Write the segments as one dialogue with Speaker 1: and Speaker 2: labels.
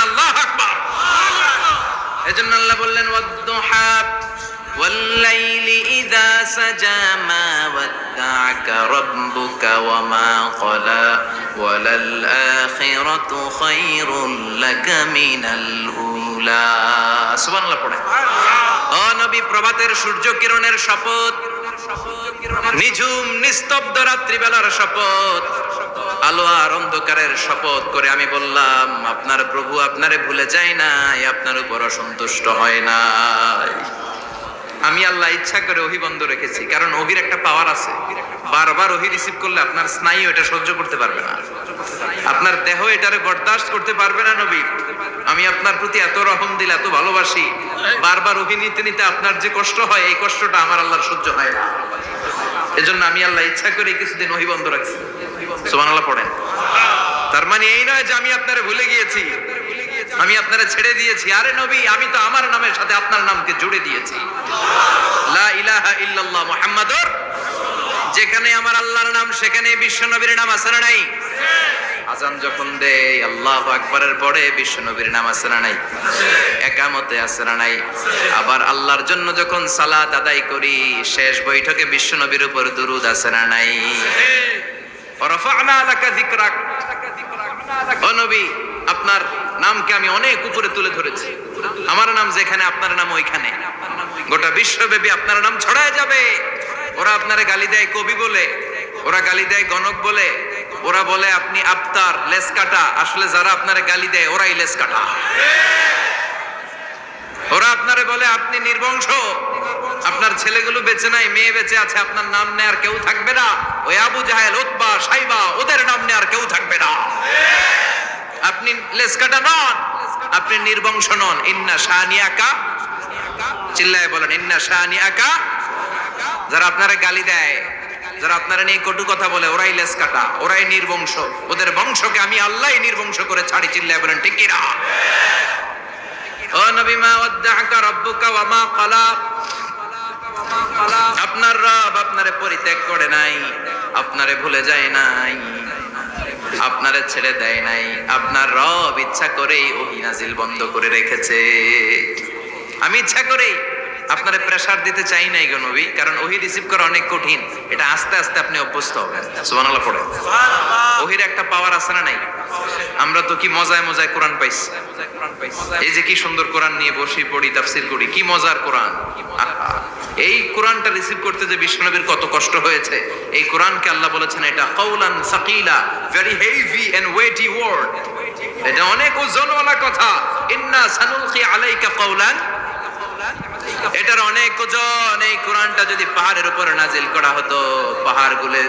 Speaker 1: আল্লাহু আকবার। এজন্য আল্লাহ বললেন ওয়াদ-দুহা ওয়াল-লাইলি ইযা সাজা মা ওয়াদ্দা'আকা রাব্বুকা ওয়া মা ক্বালা ওয়ালাল আখিরাতু খায়রুল লাকা মিনাল উলা। সুবহানাল্লাহ পড়ে। ও নবী, প্রভাতের সূর্য কিরণের শপথ, নিঝুম নিস্তব্ধ রাত্রিবেলার শপথ, আলো আর অন্ধকারের শপথ করে আমি বললাম আপনার প্রভু আপনারে ভুলে যায় নাই, আপনার উপর অসন্তুষ্ট হয় নাই। আমি আল্লাহ ইচ্ছা করে ওহী বন্ধ রেখেছি, কারণ ওহীর একটা পাওয়ার আছে। বারবার ওহী রিসিভ করলে আপনার স্নায়ু এটা সহ্য করতে পারবে না, আপনার দেহ এটারে বরদাস্ত করতে পারবে না। নবী, আমি আপনার প্রতি এত রহম দিল, এত ভালোবাসি, বারবার ওহী নিতে নিতে আপনার যে কষ্ট হয়, এই কষ্টটা আমার আল্লাহর সহ্য হয় না। এজন্য আমি আল্লাহ ইচ্ছা করে কিছুদিন ওহী বন্ধ রাখছি। সুবহানাল্লাহ পড়েন। তার মানে এই নয় যে আমি আপনারে ভুলে গিয়েছি, আমি আপনারে ছেড়ে দিয়েছি। আরে নবী, আমি তো আমার নামের সাথে আপনার নামকে জুড়ে দিয়েছি। লা ইলাহা ইল্লাল্লাহ মুহাম্মাদুর। যেখানে আমার আল্লাহর নাম সেখানে বিশ্ব নবীর নাম আছে না নাই? আজান যখন দেই আল্লাহু আকবারের পরে বিশ্ব নবীর নাম আছে না নাই? একামতে আছে না নাই? আবার আল্লাহর জন্য যখন সালাত আদায় করি শেষ বৈঠকে বিশ্ব নবীর উপর দুরূদ আছে না নাই? রাফা'না লাকা যিকরাক। ও নবী, আপনার নামকে আমি অনেক উপরে তুলে ধরেছি। আমার নাম যেখানে আপনার নাম ওইখানে, গোটা বিশ্বব্যাপী আপনার নাম ছড়ায় যাবে। ওরা আপনারে গালি দেয় কবি বলে, ওরা গালি দেয় গণক বলে, ওরা বলে আপনি আফতার, লেস কাটা। আসলে যারা আপনারে গালি দেয় ওরাই লেস কাটা। ওরা আপনারে বলে আপনি নির্বংশ, আপনার ছেলেগুলো বেঁচে নাই, মেয়ে বেঁচে আছে, আপনার নাম নেয়ার কেউ থাকবে না। ওই আবু জাহেল, উতবা, সাইবা, ওদের নাম নেয়ার কেউ থাকবে না। আপনি লেস কাটা নন, আপনি নির্বংশ নন। ইন্না শানিয়াকা, চিল্লায় বলেন ইন্না শানিয়াকা। যারা আপনারে গালি দেয়, যারা আপনারা নিয়ে কটু কথা বলে, ওরাই লেস কাটা, ওরাই নির্বংশ। ওদের বংশকে আমি আল্লাহই নির্বংশ করে ছাড়ি। চিল্লায় বলেন ঠিক কি না? ও নবী, মা ওয়াদ্দা'আকা রাব্বুকা ওয়া মা ক্বালা। আপনার রব আপনারে পরিত্যাগ করে নাই, আপনারে ভুলে যায় নাই, আপনারে ছেড়ে দেয় নাই। আপনার রব ইচ্ছা করেই ওহী নাজিল বন্ধ করে রেখেছে। আমি ইচ্ছা করেই আপনারে প্রেসার দিতে চাই নাই গো নবী, কারণ ওহী রিসিভ করা অনেক কঠিন। এটা আস্তে আস্তে আপনি অভ্যস্ত হবেন। সুবহানাল্লাহ পড়ে। ওহীর একটা পাওয়ার আছে না নাই? আমরা তো কি মজায় মজায় কোরআন পাইছি। এই যে কি সুন্দর কোরআন নিয়ে বসি, পড়ি, তাফসীর করি, কি মজার কোরআন। এই কোরআনটা রিসিভ করতে যে বিশ্বনবীর কত কষ্ট হয়েছে। এই কোরআনকে আল্লাহ বলেছেন এটা কাউলান সাকিলা, very heavy and weighty word. এটা অনেক ওজনওয়ালা কথা। ইন্না সানুলকি আলাইকা কাউলান, এটার অনেক ওজন। এই কোরআনটা যদি পাহাড়ের উপরে নাজিল করা হতো, পাহাড়গুলো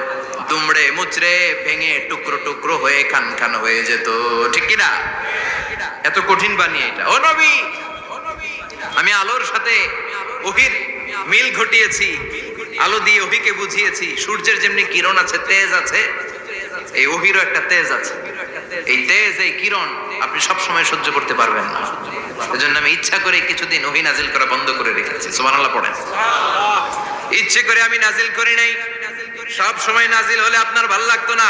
Speaker 1: দুমড়ে মুচড়ে ভেঙে টুকরো টুকরো হয়ে খান খান হয়ে যেত। ঠিক কি না? এত কঠিন বানিয়ে এটা। ও নবী, আমি আলোর সাথে ওহীর মিল ঘটিয়েছি, আলো দিয়ে ওহীকে বুঝিয়েছি। সূর্যের যেমনি কিরণ আছে, তেজ আছে, এই ওহীরও একটা তেজ আছে। এই তেজ, এই কিরণ আপনি সব সময় সহ্য করতে পারবেন না। এজন্য আমি ইচ্ছা করে কিছুদিন ওহী নাজিল করা বন্ধ করে রেখেছি। সুবহানাল্লাহ পড়েন। ইচ্ছে করে আমি নাজিল করি নাই। সব সময় নাজিল হলে আপনার ভালো লাগতো না।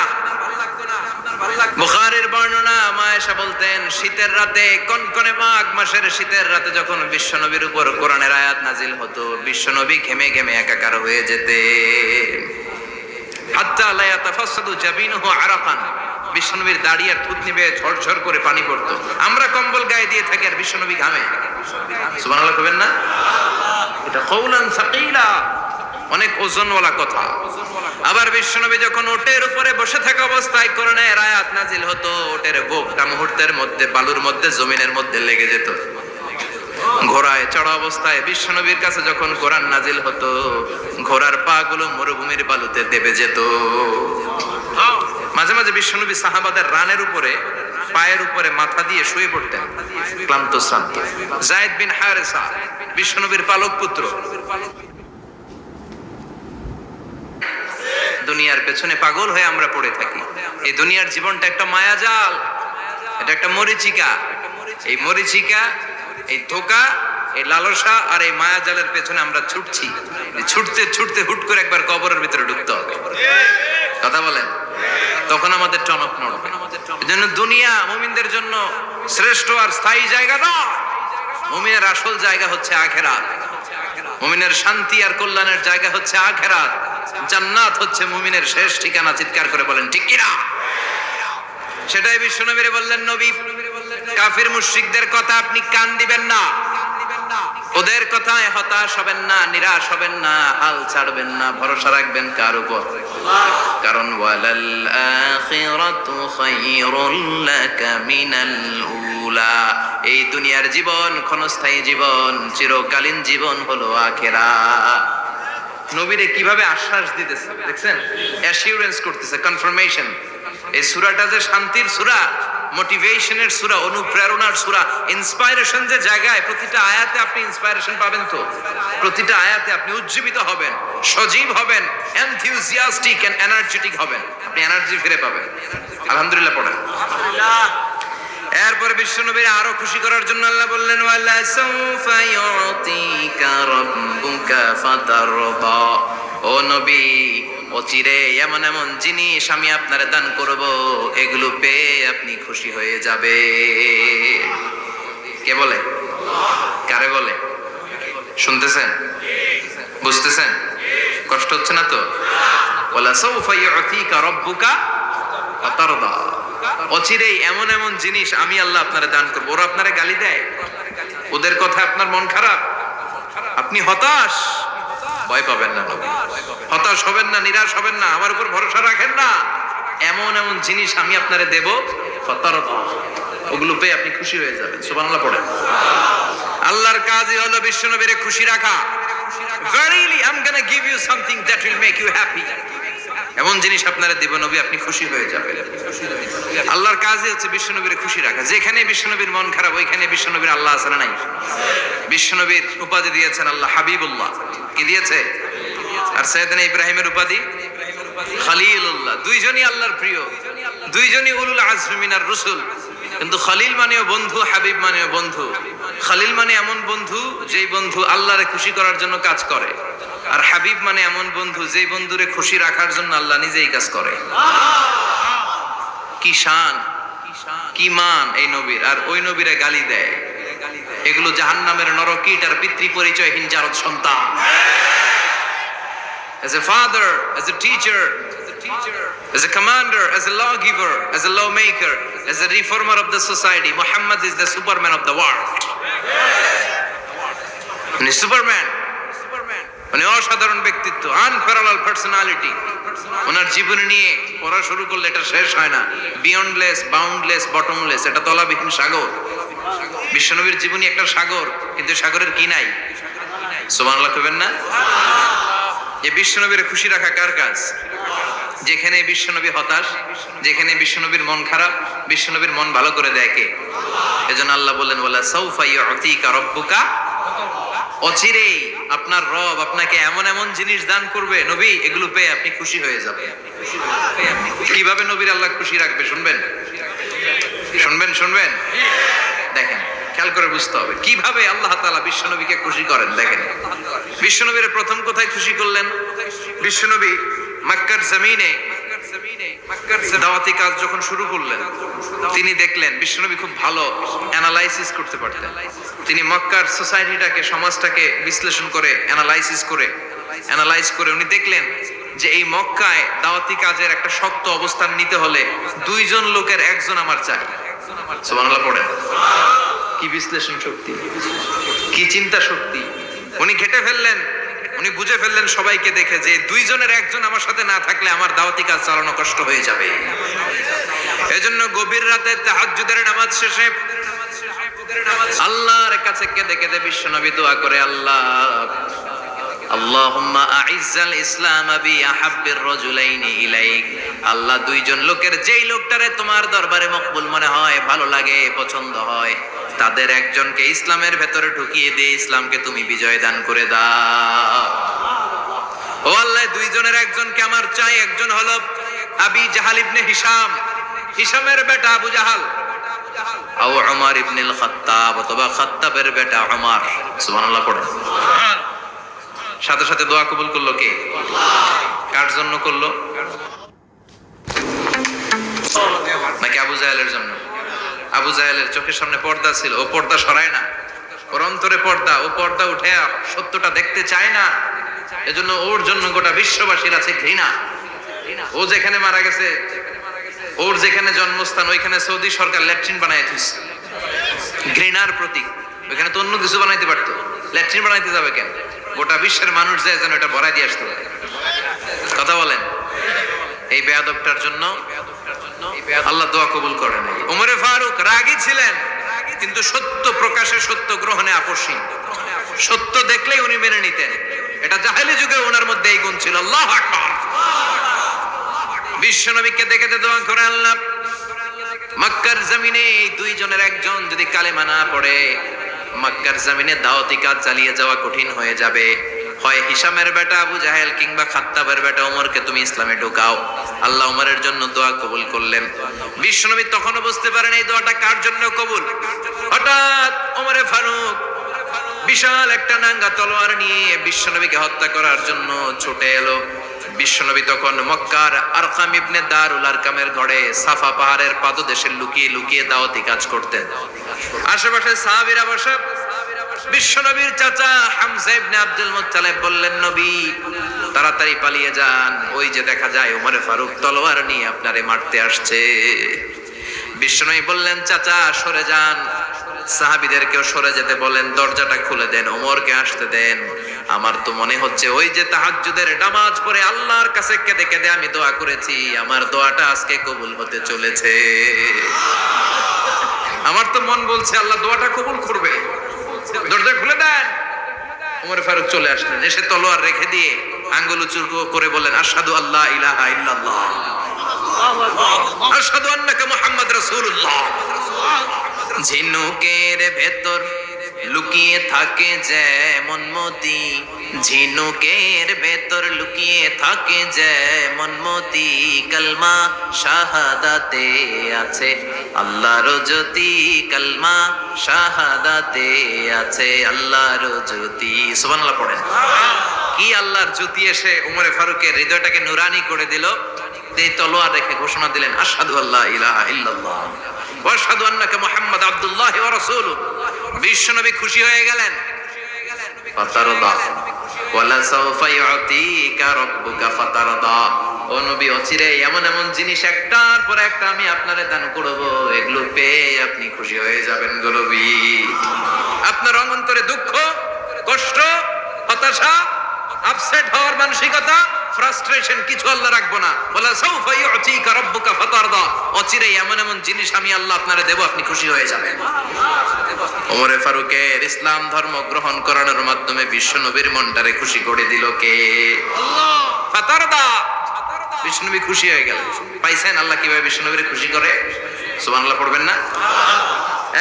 Speaker 1: বুখারীর বর্ণনা, মা আয়েশা বলতেন শীতের রাতে, কনকনে মাঘ মাসের শীতের রাতে যখন বিশ্বনবীর উপর কোরআনের আয়াত নাজিল হতো, বিশ্বনবী ঘেমে ঘেমে একাকার হয়ে যেতেন। হাত্তা লা ইয়াতাফাসাদু জাবিনুহু আরাকান। বিশ্বনবীর দাড়ি আর থুতনি বেয়ে ঝরঝর করে পানি পড়তো। আমরা কম্বল গায়ে দিয়ে থাকি আর বিশ্বনবী ঘামে। সুবহানাল্লাহ কইবেন না? এটা কাউলান সাকিলা, অনেক ওজনওয়ালা কথা। আবার বিশ্বনবী যখন ওটের উপরে বসে থাকা অবস্থায় কোরআনের আয়াত নাজিল হতো, ওটের বুকটা মুহূর্তের মধ্যে বালুর মধ্যে, জমিনের মধ্যে লেগে যেত। ঘোড়ায় চড়া অবস্থায় বিশ্বনবীর কাছে যখন কোরআন নাজিল হতো, ঘোড়ার পা গুলো মরুভূমির বালুতে দেবে যেত। মাঝে মাঝে বিশ্বনবী সাহাবাদের রানের উপরে, পায়ের উপরে মাথা দিয়ে শুয়ে পড়তেন, ক্লান্ত শ্রান্ত। যায়েদ বিন হারেসা, বিশ্বনবীর পালক পুত্র। দুনিয়ার পেছনে পাগল হয়ে আমরা পড়ে থাকি। এই দুনিয়ার জীবনটা একটা মায়াজাল, এটা একটা মরিচিকা। এই মরিচিকা, এই ধোঁকা, এই লালসা আর এই মায়াজালের পেছনে আমরা ছুটছি। ছুটতে ছুটতে হুট করে একবার কবরের ভিতরে ঢুকতে হবে। কথা বলেন, তখন আমাদের টনক নড়বে। এজন্য দুনিয়া মুমিনদের জন্য শ্রেষ্ঠ আর স্থায়ী জায়গা নয়। মুমিনের আসল জায়গা হচ্ছে আখিরাত। মুমিনের শান্তি আর কল্যাণের জায়গা হচ্ছে আখিরাত। জান্নাত হচ্ছে মুমিনের শেষ ঠিকানা। চিৎকার করে বলেন ঠিক কিনা? সেটাই বিশ্বনবী বললেন, নবী কাফির মুশরিকদের কথা আপনি কান দিবেন না, ওদের কথায় হতাশ হবেন না, নিরাশ হবেন না, হাল ছাড়বেন না, ভরসা রাখবেন কার উপর? কারণ ওয়ালাল আখিরাতু খায়রুল লাকা মিনাল উলা, এই দুনিয়ার জীবন ক্ষণস্থায়ী জীবন, চিরকালীন জীবন হলো আখিরাত। নবীরে কিভাবে আশ্বাস দিতেছে দেখছেন, অ্যাসিউরেন্স করতেছে, কনফার্মেশন। এই সূরাটা যে শান্তির সূরা, মোটিভেশনের সূরা, অনুপ্রেরণার সূরা, ইন্সপাইরেশন যে জায়গায়, প্রতিটা আয়াতে আপনি ইন্সপাইরেশন পাবেন। তো প্রতিটা আয়াতে আপনি উজ্জীবিত হবেন, সজীব হবেন, এনথিউজিয়াস্টিক এন্ড এনার্জেটিক হবেন, আপনি এনার্জি ফিরে পাবেন। আলহামদুলিল্লাহ পড়েন। এরপরে বিশ্বনবীর আরো খুশি করার জন্য আল্লাহ বললেন, ওয়ালা সাউফা ইউতিকা রাব্বুকা ফাতারদা, ও নবী অচিরে এমন এমন জিনিস আমি আপনারে দান করব, এগুলো পেয়ে আপনি খুশি হয়ে যাবে। কে বলে? কারে বলে? শুনতেছেন? বুঝতেছেন? কষ্ট হচ্ছে না তো? ওয়ালা সাউফা ইউতিকা রাব্বুকা ফাতারদা, অচিরেই এমন এমন জিনিস আমি আল্লাহ আপনারে দান করব। ওরা আপনারে গালি দেয়, ওদের কথা আপনার মন খারাপ, আপনি হতাশ, ভয় পাবেন না নবী, হতাশ হবেন না, নিরাশ হবেন না, আমার উপর ভরসা রাখেন না। এমন এমন জিনিস আমি আপনারে দেব, ফাতারদা, ওগুলো পেয়ে আপনি খুশি হয়ে যাবেন। সুবহানাল্লাহ পড়েন। আল্লাহর কাজই হলো বিশ্বনবীরে খুশি রাখা। Verily I'm going to give you something that will make you happy, এমন জিনিস আপনারা দেব নবী, আপনি খুশি হয়ে যাবেন। আল্লাহর কাজই হচ্ছে বিশ্বনবীর খুশি রাখা। যেখানে বিশ্বনবীর মন খারাপ, ওইখানে বিশ্বনবীর আল্লাহ আছে না নাই? বিশ্বনবীর উপাধি দিয়েছেন আল্লাহ হাবিবুল্লাহ। কি দিয়েছে? আর সাইয়েদনা ইব্রাহিমের উপাধি খলিলুল্লাহ। দুইজনই আল্লাহর প্রিয়, দুইজনই উলুল আজমি মিনার রসুল। কিন্তু খলিল মানেও বন্ধু, হাবিব মানেও বন্ধু। খলিল মানে এমন বন্ধু যেই বন্ধু আল্লাহরে খুশি করার জন্য কাজ করে, আর হাবিব মানে এমন বন্ধু যেই বন্ধুরে খুশি রাখার জন্য আল্লাহ নিজেই কাজ করে। কি শান, কি মান এই নবীর, আর ওই নবীরে গালি দেয়। এগুলো জাহান্নামের নরকীট আর পিতৃ পরিচয়হীন জারদ সন্তান। As a father, as a teacher, as a commander, as a lawgiver, as a lawmaker, as a reformer of the society, Muhammad is the superman of the world. উনি সুপারম্যান, উনি অসাধারণ ব্যক্তিত্ব, আনপ্যারালাল পার্সোনালিটি। ওনার জীবন নিয়ে পড়া শুরু করলে এটা শেষ হয় না। বিয়ন্ডলেস, বাউন্ডলেস, বটমলেস, এটা তলাবিহীন সাগর। বিশ্বনবীর জীবনী একটা সাগর, কিন্তু সাগরের কি নাই? সুবহানাল্লাহ কইবেন না? এই বিশ্বনবীর খুশি রাখা কার কাজ? যেখানে বিশ্বনবী হতাশ, যেখানে বিশ্বনবীর মন খারাপ, বিশ্বনবীর মন ভালো করে দেয় কে? এজন্য আল্লাহ বললেন, ওয়ালা সাউফা ইউতিকা রাব্বুকা, অচিরেই আপনার রব আপনাকে এমন এমন জিনিস দান করবে নবী, এগুলো পেয়ে আপনি খুশি হয়ে যাবেন। কিভাবে নবীর আল্লাহ খুশি রাখবে শুনবেন? শুনবেন? শুনবেন? দেখেন, খেয়াল করে বুঝতে হবে কিভাবে আল্লাহ তাআলা বিশ্বনবীকে খুশি করেন। দেখেন, বিশ্বনবীর প্রথম কোথায় খুশি করলেন? বিশ্বনবী মক্কার জমিনে দাওয়াতি কাজ যখন শুরু করলেন, তিনি দেখলেন বিশ্বনবী খুব ভালো অ্যানালাইসিস করতে পারতেন। তিনি মক্কার সোসাইটিটাকে, সমাজটাকে বিশ্লেষণ করে, অ্যানালাইজ করে উনি দেখলেন যে এই মক্কায় দাওয়াতি কাজের একটা শক্ত অবস্থান নিতে হলে দুইজন লোকের একজন আমার চাই। সুবহানাল্লাহ পড়েন। কি বিশ্লেষণ শক্তি, কি চিন্তা শক্তি! উনি ঘেটে ফেললেন, উনি বুঝে ফেললেন সবাইকে দেখে যে দুইজনের একজন আমার সাথে না থাকলে আমার দাওয়াতি কাজ চালানো কষ্ট হয়ে যাবে। এজন্য গভীর রাতে তাহাজ্জুদের নামাজ শেষে আল্লাহর কাছে কেঁদে কেঁদে বিশ্বনবী দোয়া করে, আল্লাহ আল্লাহুম্মা আইজ্জাল ইসলাম বি আহাব্বির রাজুলাইনি ইলাইক, আল্লাহ দুইজন লোকের যেই লোকটারে তোমার দরবারে মকবুল মনে হয়, ভালো লাগে, পছন্দ হয়, তাদের একজনকে ইসলামের ভেতরে ঢুকিয়ে দিয়ে ইসলামকে তুমি বিজয় দান করে দাও। ও আল্লাহ, দুইজনের একজনকে আমার চাই। একজন হলো আবি জাহাল ইবনে হিশাম, হিশামের বেটা আবু জাহাল, আও উমর ইবনুল খাত্তাব, অথবা খাত্তাবের বেটা উমর। সুবহানাল্লাহ পড়েন। সাথে সাথে দোয়া কবুল করলো কে? কার জন্য করলো? নাকি আবু জাহেলের জন্য? আবু জাহেলের চোখের সামনে পর্দা ছিল, ও পর্দা সরায় না, ওর অন্তরে পর্দা, ও পর্দা উঠে সত্যটা দেখতে চায় না। এজন্য ওর জন্য গোটা বিশ্ববাসীর আছে ঘৃণা। ও যেখানে মারা গেছে, ওর যেখানে জন্মস্থান, ওইখানে সৌদি সরকার ল্যাট্রিন বানায় দিচ্ছে, ঘৃণার প্রতীক। ওইখানে তো অন্য কিছু বানাইতে পারতো, ল্যাট্রিন বানাইতে যাবে কেন? গোটা বিশ্বের মানুষ যায় যেন এটা ভরাই দিয়ে আসতে পারে। কথা বলেন, এই বেয়াদবটার জন্য আল্লাহ দোয়া কবুল করেন। ওমরে ফারুক রাগী ছিলেন, কিন্তু সত্য প্রকাশে, সত্য গ্রহণে আপোষহীন। সত্য দেখলেই উনি মেনে নিতেন। এটা জাহেলি যুগে ওনার মধ্যে এই গুণ ছিল। আল্লাহু আকবার। বিশ্ব নবীকে দেখে দোয়া করে, আল্লাহ মক্কার জমিনে এই দুইজনের একজন যদি কালেমা না পড়ে, মক্কার জমিনে দাওয়াতি কাজ চালিয়ে যাওয়া কঠিন হয়ে যাবে। হয় হিশামের বেটা আবু জাহেল কিংবা খাত্তাবের বেটা ওমরকে তুমি ইসলামে ঢুকাও। আল্লাহ ওমরের জন্য দোয়া কবুল করলেন। বিশ্বনবী তখনও বুঝতে পারেন এই দোয়াটা কার জন্য কবুল। হঠাৎ ওমরে ফারুক বিশাল একটা নাঙ্গা তলোয়ার নিয়ে বিশ্বনবীকে হত্যা করার জন্য ছুটে এলো। বিশ্বনবী তখন মক্কার আরকাম ইবনে দারুল আরকামের ঘরে সাফা পাহাড়ের পাদদেশে লুকিয়ে লুকিয়ে দাওয়াতি কাজ করতেন। আশেপাশে সাহাবীরা বসা। বিশ্বনবীর চাচা হামজা ইবনে আব্দুল মুত্তালিব বললেন, নবী তাড়াতাড়ি পালিয়ে যান, ওই যে দেখা যায় ওমরে ফারুক তলোয়ার নিয়ে আপনারে মারতে আসছে। বিশ্বনবী বললেন, চাচা সরে যান, সাহাবীদেরকেও সরে যেতে বলেন, দরজাটা খুলে দেন, ওমরকে আসতে দেন। আমার তো মনে হচ্ছে ওই যে তাহাজ্জুদের নামাজ পড়ে আল্লাহর কাছে কেঁদে কেঁদে আমি দোয়া করেছি, আমার দোয়াটা আজকে কবুল হতে চলেছে। আমার তো মন বলছে আল্লাহ দোয়াটা কবুল করবে। দরজা খুলে দেন। ওমর ফারুক চলে আসলেন, এসে তলোয়ার রেখে দিয়ে আঙ্গুল উঁচু করে বললেন, আশহাদু আল্লা ইলাহা ইল্লাল্লাহ, আশহাদু আন্নাকা মুহাম্মাদ রাসূলুল্লাহ। ঝিনুকের ভেতর লুকিয়ে থাকে যেমন মতি, ঝিনুকের ভেতর লুকিয়ে থাকে যেমন মতি, কালমা শাহাদাতে আছে আল্লাহর জ্যোতি, কালমা শাহাদাতে আছে আল্লাহর জ্যোতি। সুবহানাল্লাহ পড়েন। কি আল্লাহর জ্যোতি এসে ওমরে ফারুকের হৃদয়টাকে নুরানি করে দিল। তিনি তলোয়ার রেখে ঘোষণা দিলেন, আশহাদু আল্লা ইলাহা ইল্লাল্লাহ ওয়া আশহাদু আন্নাকা মুহাম্মাদ আব্দুল্লাহ ওয়া রাসূলুহু। বিশ্বনবী খুশি হয়ে গেলেন। ফাতারদা ওয়ালা সাওফা ইউতিকা রাব্বুকা ফাতারদা। ও নবী, অচিরে এমন এমন জিনিস একটার পর একটা আমি আপনারে দান করব, এগুলো পেয়ে আপনি খুশি হয়ে যাবেন গো নবী। আপনার অন্তরে দুঃখ, কষ্ট, হতাশা, আপসেট হওয়ার মানসিকতা, ফ্রাস্ট্রেশন কিছু আল্লাহ রাখবো না। ওয়ালা সাওফা ইউতিকা রাব্বুকা ফাতারদা। অচিরে এমন এমন জিনিস আমি আল্লাহ আপনারে দেব, আপনি খুশি হয়ে যাবেন। ওমরে ফারুকের ইসলাম ধর্ম গ্রহণ করানোর মাধ্যমে বিশ্ব নবীর মনটারে খুশি করে দিল কে? আল্লাহ। ফাতারদা, বিষ্ণুনবী খুশি হয়ে গেল। পাইছেন আল্লাহ কিভাবে বিষ্ণুনবীরে খুশি করে? সুবহানাল্লাহ পড়বেন না?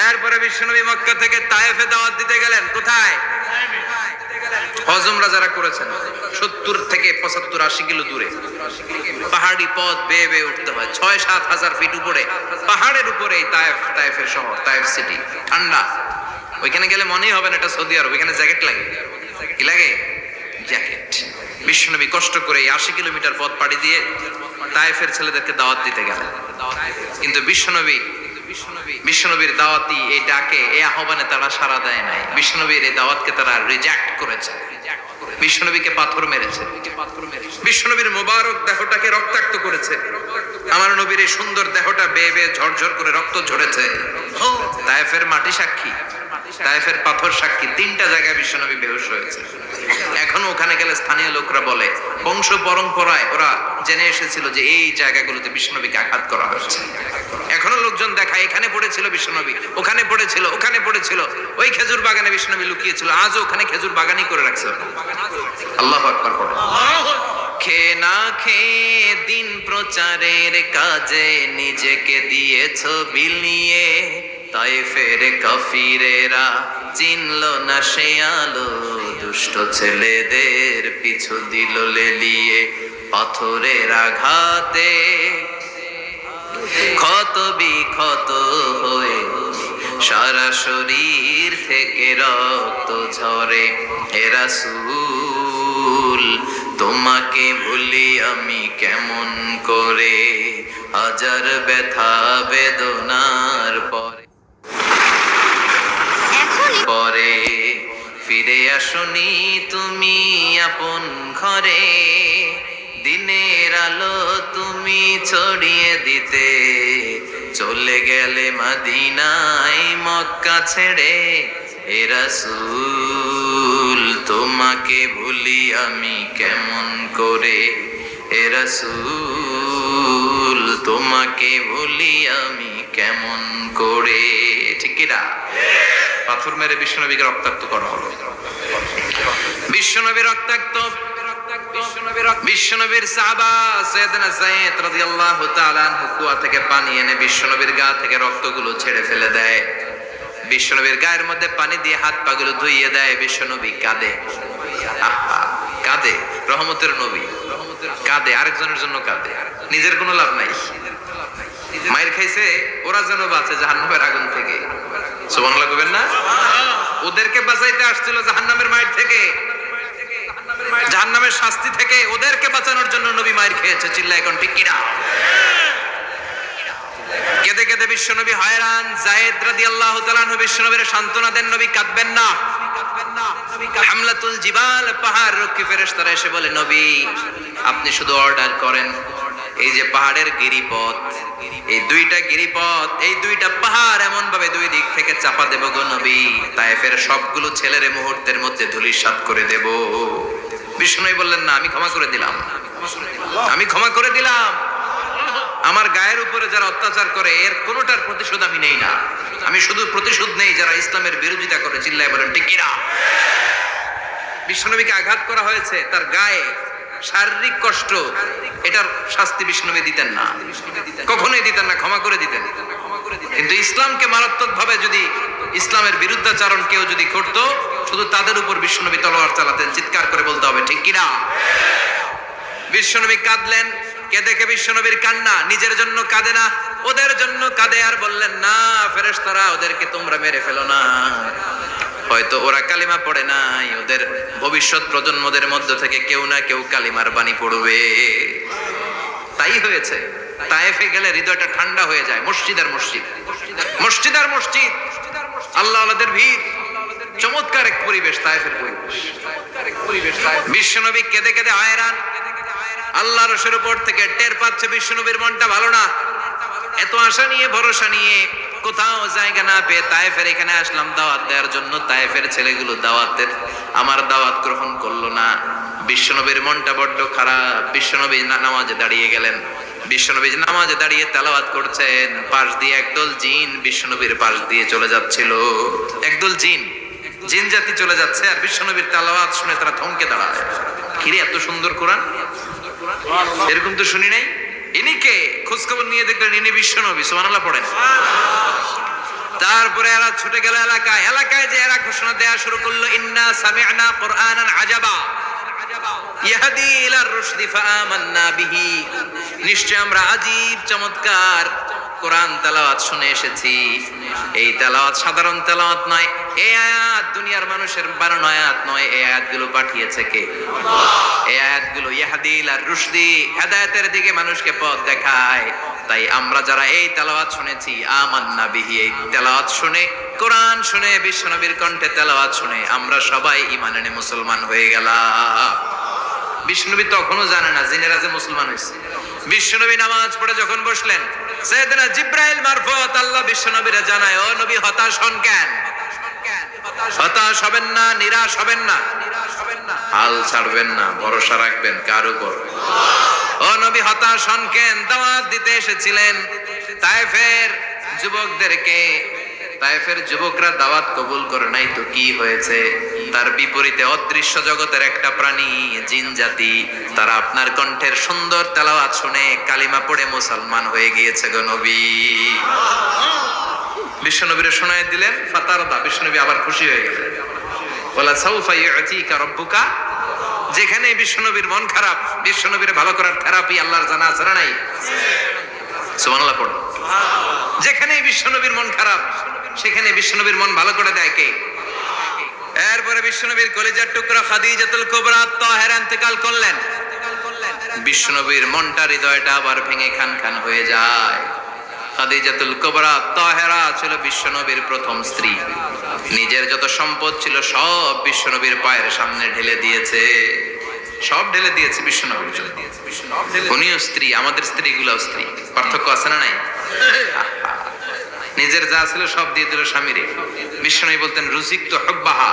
Speaker 1: এরপরে বিষ্ণুনবী মক্কা থেকে তায়েফে দাওয়াত দিতে গেলেন। কোথায়? হজমরা যারা করেছেন 70 থেকে 75 80 কিলো দূরে পাহাড়ি পথ বেয়ে বেয়ে উঠতে হয়, 6-7 হাজার ফিট উপরে পাহাড়ের উপরে তায়েফের শহর, তায়েফ সিটি। ঠান্ডা, ওইখানে গেলে মনেই হবে না এটা সৌদি আরব। ওইখানে জ্যাকেট লাগে। কি লাগে? জ্যাকেট। বিশ্বনবী কষ্ট করে 80 কিলোমিটার পথ পাড়ি দিয়ে তায়েফের ছেলেদেরকে দাওয়াত দিতে গেলেন। কিন্তু বিশ্বনবীর দাওয়াতি এই ডাকে, এই আহ্বানে তারা সাড়া দেয় নাই। বিশ্বনবীর এই দাওয়াতকে তারা রিজেক্ট করেছে। বিশ্বনবীকে পাথর মেরেছে। বিশ্বনবীর মোবারক দেহটাকে রক্তাক্ত করেছে। আমার নবীর এই সুন্দর দেহটা বেয়ে বেয়ে ঝরঝর করে রক্ত ঝরেছে। তায়েফের মাটি সাক্ষী, তায়েফের পাথর সাক্ষী। 3টা জায়গায় বিশ্বনবী বেহুশ হয়েছে। এখনো ওখানে গেলে স্থানীয় লোকরা বলে, বংশ পরম্পরায় ওরা জেনে এসেছিল যে এই জায়গাগুলোতে বিশ্বনবীকে আঘাত করা হয়েছে। এখনো লোকজন দেখায়, এখানে পড়েছিল বিশ্বনবী, ওখানে পড়েছিল, ওখানে পড়েছিল, ওই খেজুর বাগানে বিশ্বনবী লুকিয়েছিল, আজও ওখানে খেজুর বাগানই করে রাখছে। আল্লাহু আকবার পড়ে। খেয়ে না খেয়ে দিন প্রচারের কাজে নিজেকে দিয়েছ বিলিয়ে, তায়েফের কাফিরেরা চিনল না সে আলো, দুষ্ট ছেলেদের পিছু দিল লেলিয়ে, পাথরের আঘাতে ক্ষত বিক্ষত হয়ে সারা শরীর থেকে রক্ত ঝরে। হে রাসূল, তোমাকে ভুলি আমি কেমন করে, হাজার ব্যথা বেদনার পরে পরে ফিরে আসনি তুমি আপন ঘরে, দিনের আলো তুমি ছড়িয়ে দিতে চলে গেলে মদিনায় মক্কা ছেড়ে। এ রাসূল তোমাকে ভুলি আমি কেমন করে, এ রাসূল তোমাকে ভুলি আমি কেমন করে। ঠিক কি না? পাথর মেরে বিশ্বনবীকে রক্তাক্ত করা হলো। বিশ্বনবী রক্তাক্ত, বিশ্বনবীর সাহাবা সাইয়েদনা যায়েদ রাদিয়াল্লাহু তাআলা আনহু কুয়া থেকে পানি এনে বিশ্বনবীর গা থেকে রক্তগুলো ছেড়ে ফেলে দেয়। বিশ্বনবীর গায়ের মধ্যে পানি দিয়ে হাত পাগুলো ধুইয়ে দেয়। বিশ্বনবী কাঁদে, আহা কাঁদে। রহমতের নবী কাঁদে, আরেকজনের জন্য কাঁদে, নিজের কোনো লাভ নাই। মায়ের খাইছে, ওরা যেন বাঁচে জাহান্নামের আগুন থেকে। সুবহানাল্লাহ কইবেন না? ওদেরকে বাঁচাইতে আসছিল জাহান্নামের মায়ের থেকে, জাহান্নামের শাস্তি থেকে। ওদেরকে বাঁচানোর জন্য নবী মায়ের খেয়েছে। চিল্লা এখন ঠিক কিনা? কেঁদে কেঁদে বিশ্বনবী হয়রান। যায়েদ রাদিয়াল্লাহু তাআলা আনহু বিশ্বনবীর সান্ত্বনা দেন, নবী কাঁদবেন না। হামলাতুল জিবাল, পাহাড় রক্ষী ফেরেশতারা এসে বলে, নবী আপনি শুধু অর্ডার করেন, এই যে পাহাড়ের গিরিপথ, এই দুইটা গিরিপথ, এই দুইটা পাহাড় এমন ভাবে দুই দিক থেকে চাপা দেব গো নবী, তায়েফের সবগুলো ছেলেরে মুহূর্তের মধ্যে ধূলিসাৎ করে দেব। বিষ্ণু বললেন, না আমি ক্ষমা করে দিলাম, আমি ক্ষমা করে দিলাম। আমার গায়ের উপরে যারা অত্যাচার করে এর কোনোটার প্রতিশোধ আমি নেই না। আমি শুধু প্রতিশোধ নেই যারা ইসলামের বিরোধিতা করে। চিল্লায় বলেন ঠিক কিনা? বিশ্বনবীকে আঘাত করা হয়েছে, তার গায়ে শারীরিক কষ্ট, এটার শাস্তি বিষ্ণুনবী দিতেন না, কখনোই দিতেন না, ক্ষমা করে দিতেন। কিন্তু ইসলামকে মারাত্মক ভাবে যদি ইসলামের বিরুদ্ধাচরণ কেউ যদি করতো, শুধু তাদের উপর বিষ্ণুনবী তলোয়ার চালাতেন। চিৎকার করে বলতে হবে ঠিক কিনা? বিশ্বনবী কাঁদলেন। কে দেখে বিশ্বনবীর কান্না, নিজের জন্য কাঁদে না, ওদের জন্য কাঁদে। আর বললেন, না ফেরেশতারা ওদেরকে তোমরা মেরে ফেলো না, হয়তো ওরা কালিমা পড়ে নাই, ওদের ভবিষ্যৎ প্রজন্মদের মধ্য থেকে কেউ না কেউ কালিমার বাণী পড়বে। তাই হয়েছে। তায়েফে গেলে হৃদয়টা ঠান্ডা হয়ে যায়। মসজিদ আর মসজিদ, মসজিদ আর মসজিদ, আল্লাহ আল্লাহদের ভিড়, চমৎকার এক পরিবেশ তায়েফের পরিবেশ। বিশ্বনবী কেঁদে কেঁদে হয়রান। আল্লাহ রসুলের উপর থেকে টের পাচ্ছে বিশ্বনবীর মনটা ভালো না। এত আশা নিয়ে ভরসা নিয়ে কোথাও জায়গা না পেয়ে তায়েফের এখানে আসলাম দাওয়াত দেওয়ার জন্য। তায়েফের ছেলেগুলো দাওয়াতের আমার দাওয়াত গ্রহণ করলো না। বিশ্বনবীর মনটা বড্ড খারাপ। বিশ্বনবী নামাজে দাঁড়িয়ে গেলেন। বিশ্বনবী নামাজে দাঁড়িয়ে তেলাওয়াত করছেন, পাশ দিয়ে একদল জিন বিশ্বনবীর পাশ দিয়ে চলে যাচ্ছিল। একদল জিন, জিন জাতি চলে যাচ্ছে, আর বিশ্বনবীর তেলাওয়াত শুনে তারা থমকে দাঁড়ায়। কিরে এত সুন্দর কোরআন, এরকম তো শুনি নাই। ইনি কে? খোঁজ খবর নিয়ে দেখলেন ইনি বিশ্বনবী। সুবহানাল্লাহ পড়েন। তারপরে এরা ছুটে গেল এলাকায়। এলাকায় যে এরা ঘোষণা দেয়া শুরু করলো, ইন্না সামি'না কুরআনান আজাবা ইয়াহদি ইলার রুশদি ফাআমান্না বিহি। নিশ্চয় আমরা আজীব চমৎকার কোরআন তেলাওয়াত শুনে এসেছি। এই তেলাওয়াত সাধারণ তেলাওয়াত নয়, এই আয়াত দুনিয়ার মানুষের বানানো আয়াত নয়। এই আয়াতগুলো পাঠিয়েছে কে? আল্লাহ। এই আয়াতগুলো ইয়াহদি ইলার রুশদি, হেদায়েতের দিকে মানুষকে পথ দেখায়। তাই আমরা যারা এই তেলাওয়াত শুনেছি, আমান্না বিহি, এই তেলাওয়াত শুনে, কোরআন শুনে, বিশ্বনবীর কণ্ঠে তেলাওয়াত শুনে আমরা সবাই ঈমান এনে মুসলমান হয়ে গেলাম। বিশ্বনবী তখনও জানে না জিনেরা যে মুসলমান হয়েছে। বিশ্বনবী নামাজ পড়ে যখন বসলেন, সাইয়েদনা জিবরাইল মারফত আল্লাহ বিশ্বনবীরে জানায়, ও নবী হতাশ হন কেন? হতাশ হবেন না, নিরাশ হবেন না, হাল ছাড়বেন না, ভরসা রাখবেন কার উপর? ও নবী হতাশ হন কেন? দাওয়াত দিতে এসেছিলেন তায়েফের যুবকদেরকে। তায়েফের যুবকরা দাওয়াত কবুল করে নাই তো কি হয়েছে? তার বিপরীতে অদৃশ্য জগতের একটা প্রাণী, জিন জাতি, তারা আপনার কণ্ঠের সুন্দর তেলাওয়াত শুনে কালিমা পড়ে মুসলমান হয়ে গিয়েছে গো নবী। বিশ্বনবীরে শোনায় দিলেন। ফাতারদা, বিশ্বনবী আবার খুশি হয়ে গেলেন। ওয়ালা সাউফা ইউতিকা রাব্বুকা। যেখানে বিশ্বনবীর মন খারাপ, বিশ্বনবীরে ভালো করার থেরাপি আল্লাহর জানা আছে না নাই? সুবহানাল্লাহ পড়ো। যেখানে বিশ্বনবীর মন খারাপ, সেখানে বিশ্বনবীর মন ভালো করে দেয় কে? এরপরে বিশ্বনবীর কলিজার টুকরা খাদিজাতুল কুবরা তাহেরা ইন্তেকাল করলেন। বিশ্বনবীর মনটা হৃদয়টা আবার ভেঙে খান খান হয়ে যায়। খাদিজাতুল কুবরা তাহেরা ছিল বিশ্বনবীর প্রথম স্ত্রী। নিজের যত সম্পদ ছিল সব বিশ্বনবীর পায়ের সামনে ঢেলে দিয়েছে, সব ঢেলে দিয়েছে বিশ্বনবীর জন্য। উনিও স্ত্রী, আমাদের স্ত্রীগুলোও স্ত্রী, পার্থক্য আছে না নাই? নিজের যা ছিল সব দিয়ে দিল স্বামীরে। বিশ্বনবী বলতেন রুজিকতু হুব্বাহা,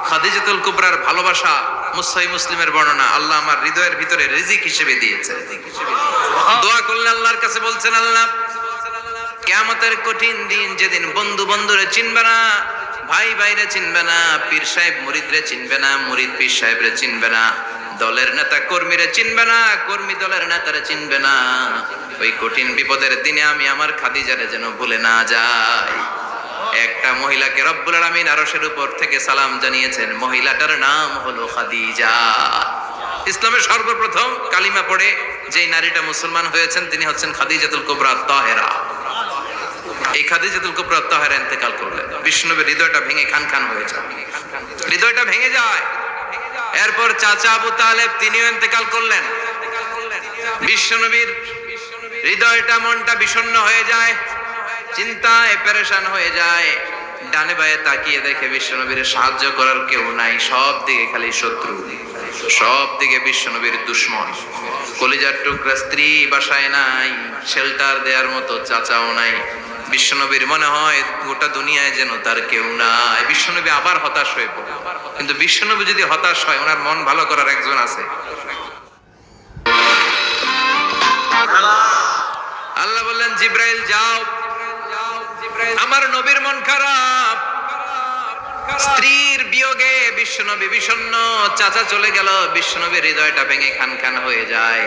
Speaker 1: খাদিজাতুল কুবরার ভালোবাসা মুসলিম মুসলিমের বর্ণনা, আল্লাহ আমার হৃদয়ের ভিতরে রিজিক হিসেবে দিয়েছে। দোয়া করলে আল্লাহর কাছে বলছেন, আল্লাহ কিয়ামতের কঠিন দিন, যেদিন বন্ধু বন্ধুরে চিনবে না, ভাই ভাইরে চিনবে না, পীর সাহেব মুরিদরে চিনবে না, মুরিদ পীর সাহেবরে চিনবে না, দলের নেতা কর্মীরে চিনবে না, কর্মী দলের নেতারে চিনবে না, ওই কঠিন বিপদের দিনে আমি আমার খাদিজারে যেন ভুলে না যাই। একটা মহিলাকে রব্বুল আলামিন আরশের উপর থেকে সালাম জানিয়েছেন, মহিলাটার নাম হলো খাদিজা। ইসলামের সর্বপ্রথম কালিমা পড়ে যেই নারীটা মুসলমান হয়েছেন তিনি হচ্ছেন খাদিজাতুল কুবরা তাহেরা। এই খাদিজাতুল কুবরা তাহেরা ইন্তেকাল করলেন, বিষ্ণুনবীর হৃদয়টা ভেঙে খান খান হয়ে যায়, হৃদয়টা ভেঙে যায়। এরপর চাচা আবু তালেব তিনিও ইন্তেকাল করলেন। বিশ্বনবীর হৃদয়টা মনটা বিষণ্ণ হয়ে যায়, চিন্তায় পেরেশান হয়ে যায়। ডানে বায়ে তাকিয়ে দেখে বিশ্বনবীর সাহায্য করার কেউ নাই, সব দিকে খালি শত্রু, সব দিকে বিশ্বনবীর দুশ্মন। কলিজার টুকরা স্ত্রী বাসায় নাই, শেল্টার দেওয়ার মতো চাচাও নাই। বিশ্বনবীর মনে হয় গোটা দুনিয়ায় যেন তার কেউ নাই। বিশ্বনবী আবার হতাশ হয়ে পড়ে, কিন্তু বিশ্বনবী যদি হতাশ হয় ওনার মন ভালো করার একজন আছে। আল্লাহ বললেন জিব্রাইল যাও, আমার নবীর মন খারাপ, স্ত্রীর বিয়োগে বিশ্বনবী বিষণ্ণ, চাচা চলে গেল, বিশ্বনবীর হৃদয়টা ভেঙে খান খান হয়ে যায়।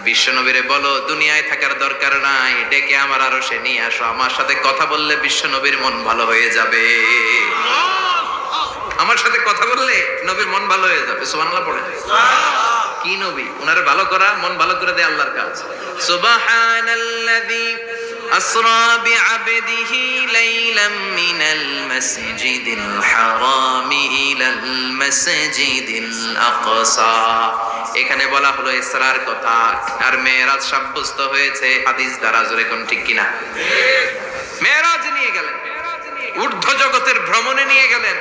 Speaker 1: বিশ্বনবীরে বলো দুনিয়ায় থাকার দরকার নাই, ডেকে আমার আরশে নিয়ে আসো, আমার সাথে কথা বললে বিশ্বনবীর মন ভালো হয়ে যাবে। আমার সাথে কথা বললে নবীর মন ভালো হয়ে যাবে। সুবহানাল্লাহ পড়ে। কি নবী, উনারে ভালো করা, মন ভালো করে দেয় আল্লাহর কাজ। সুবহানাল্লাযী আসরা বিআবদিহি লাইলাম মিনাল মাসজিদিল হারামি ইলাল মাসজিদিল আকসা। এখানে বলা হলো ইসরার কথা, আর মেরাজ সাব্যস্ত হয়েছে হাদিস দ্বারা। জোরে কোন ঠিক কিনা? মেরাজ নিয়ে গেলেন, ঊর্ধ্ব জগতের ভ্রমণে নিয়ে গেলেন।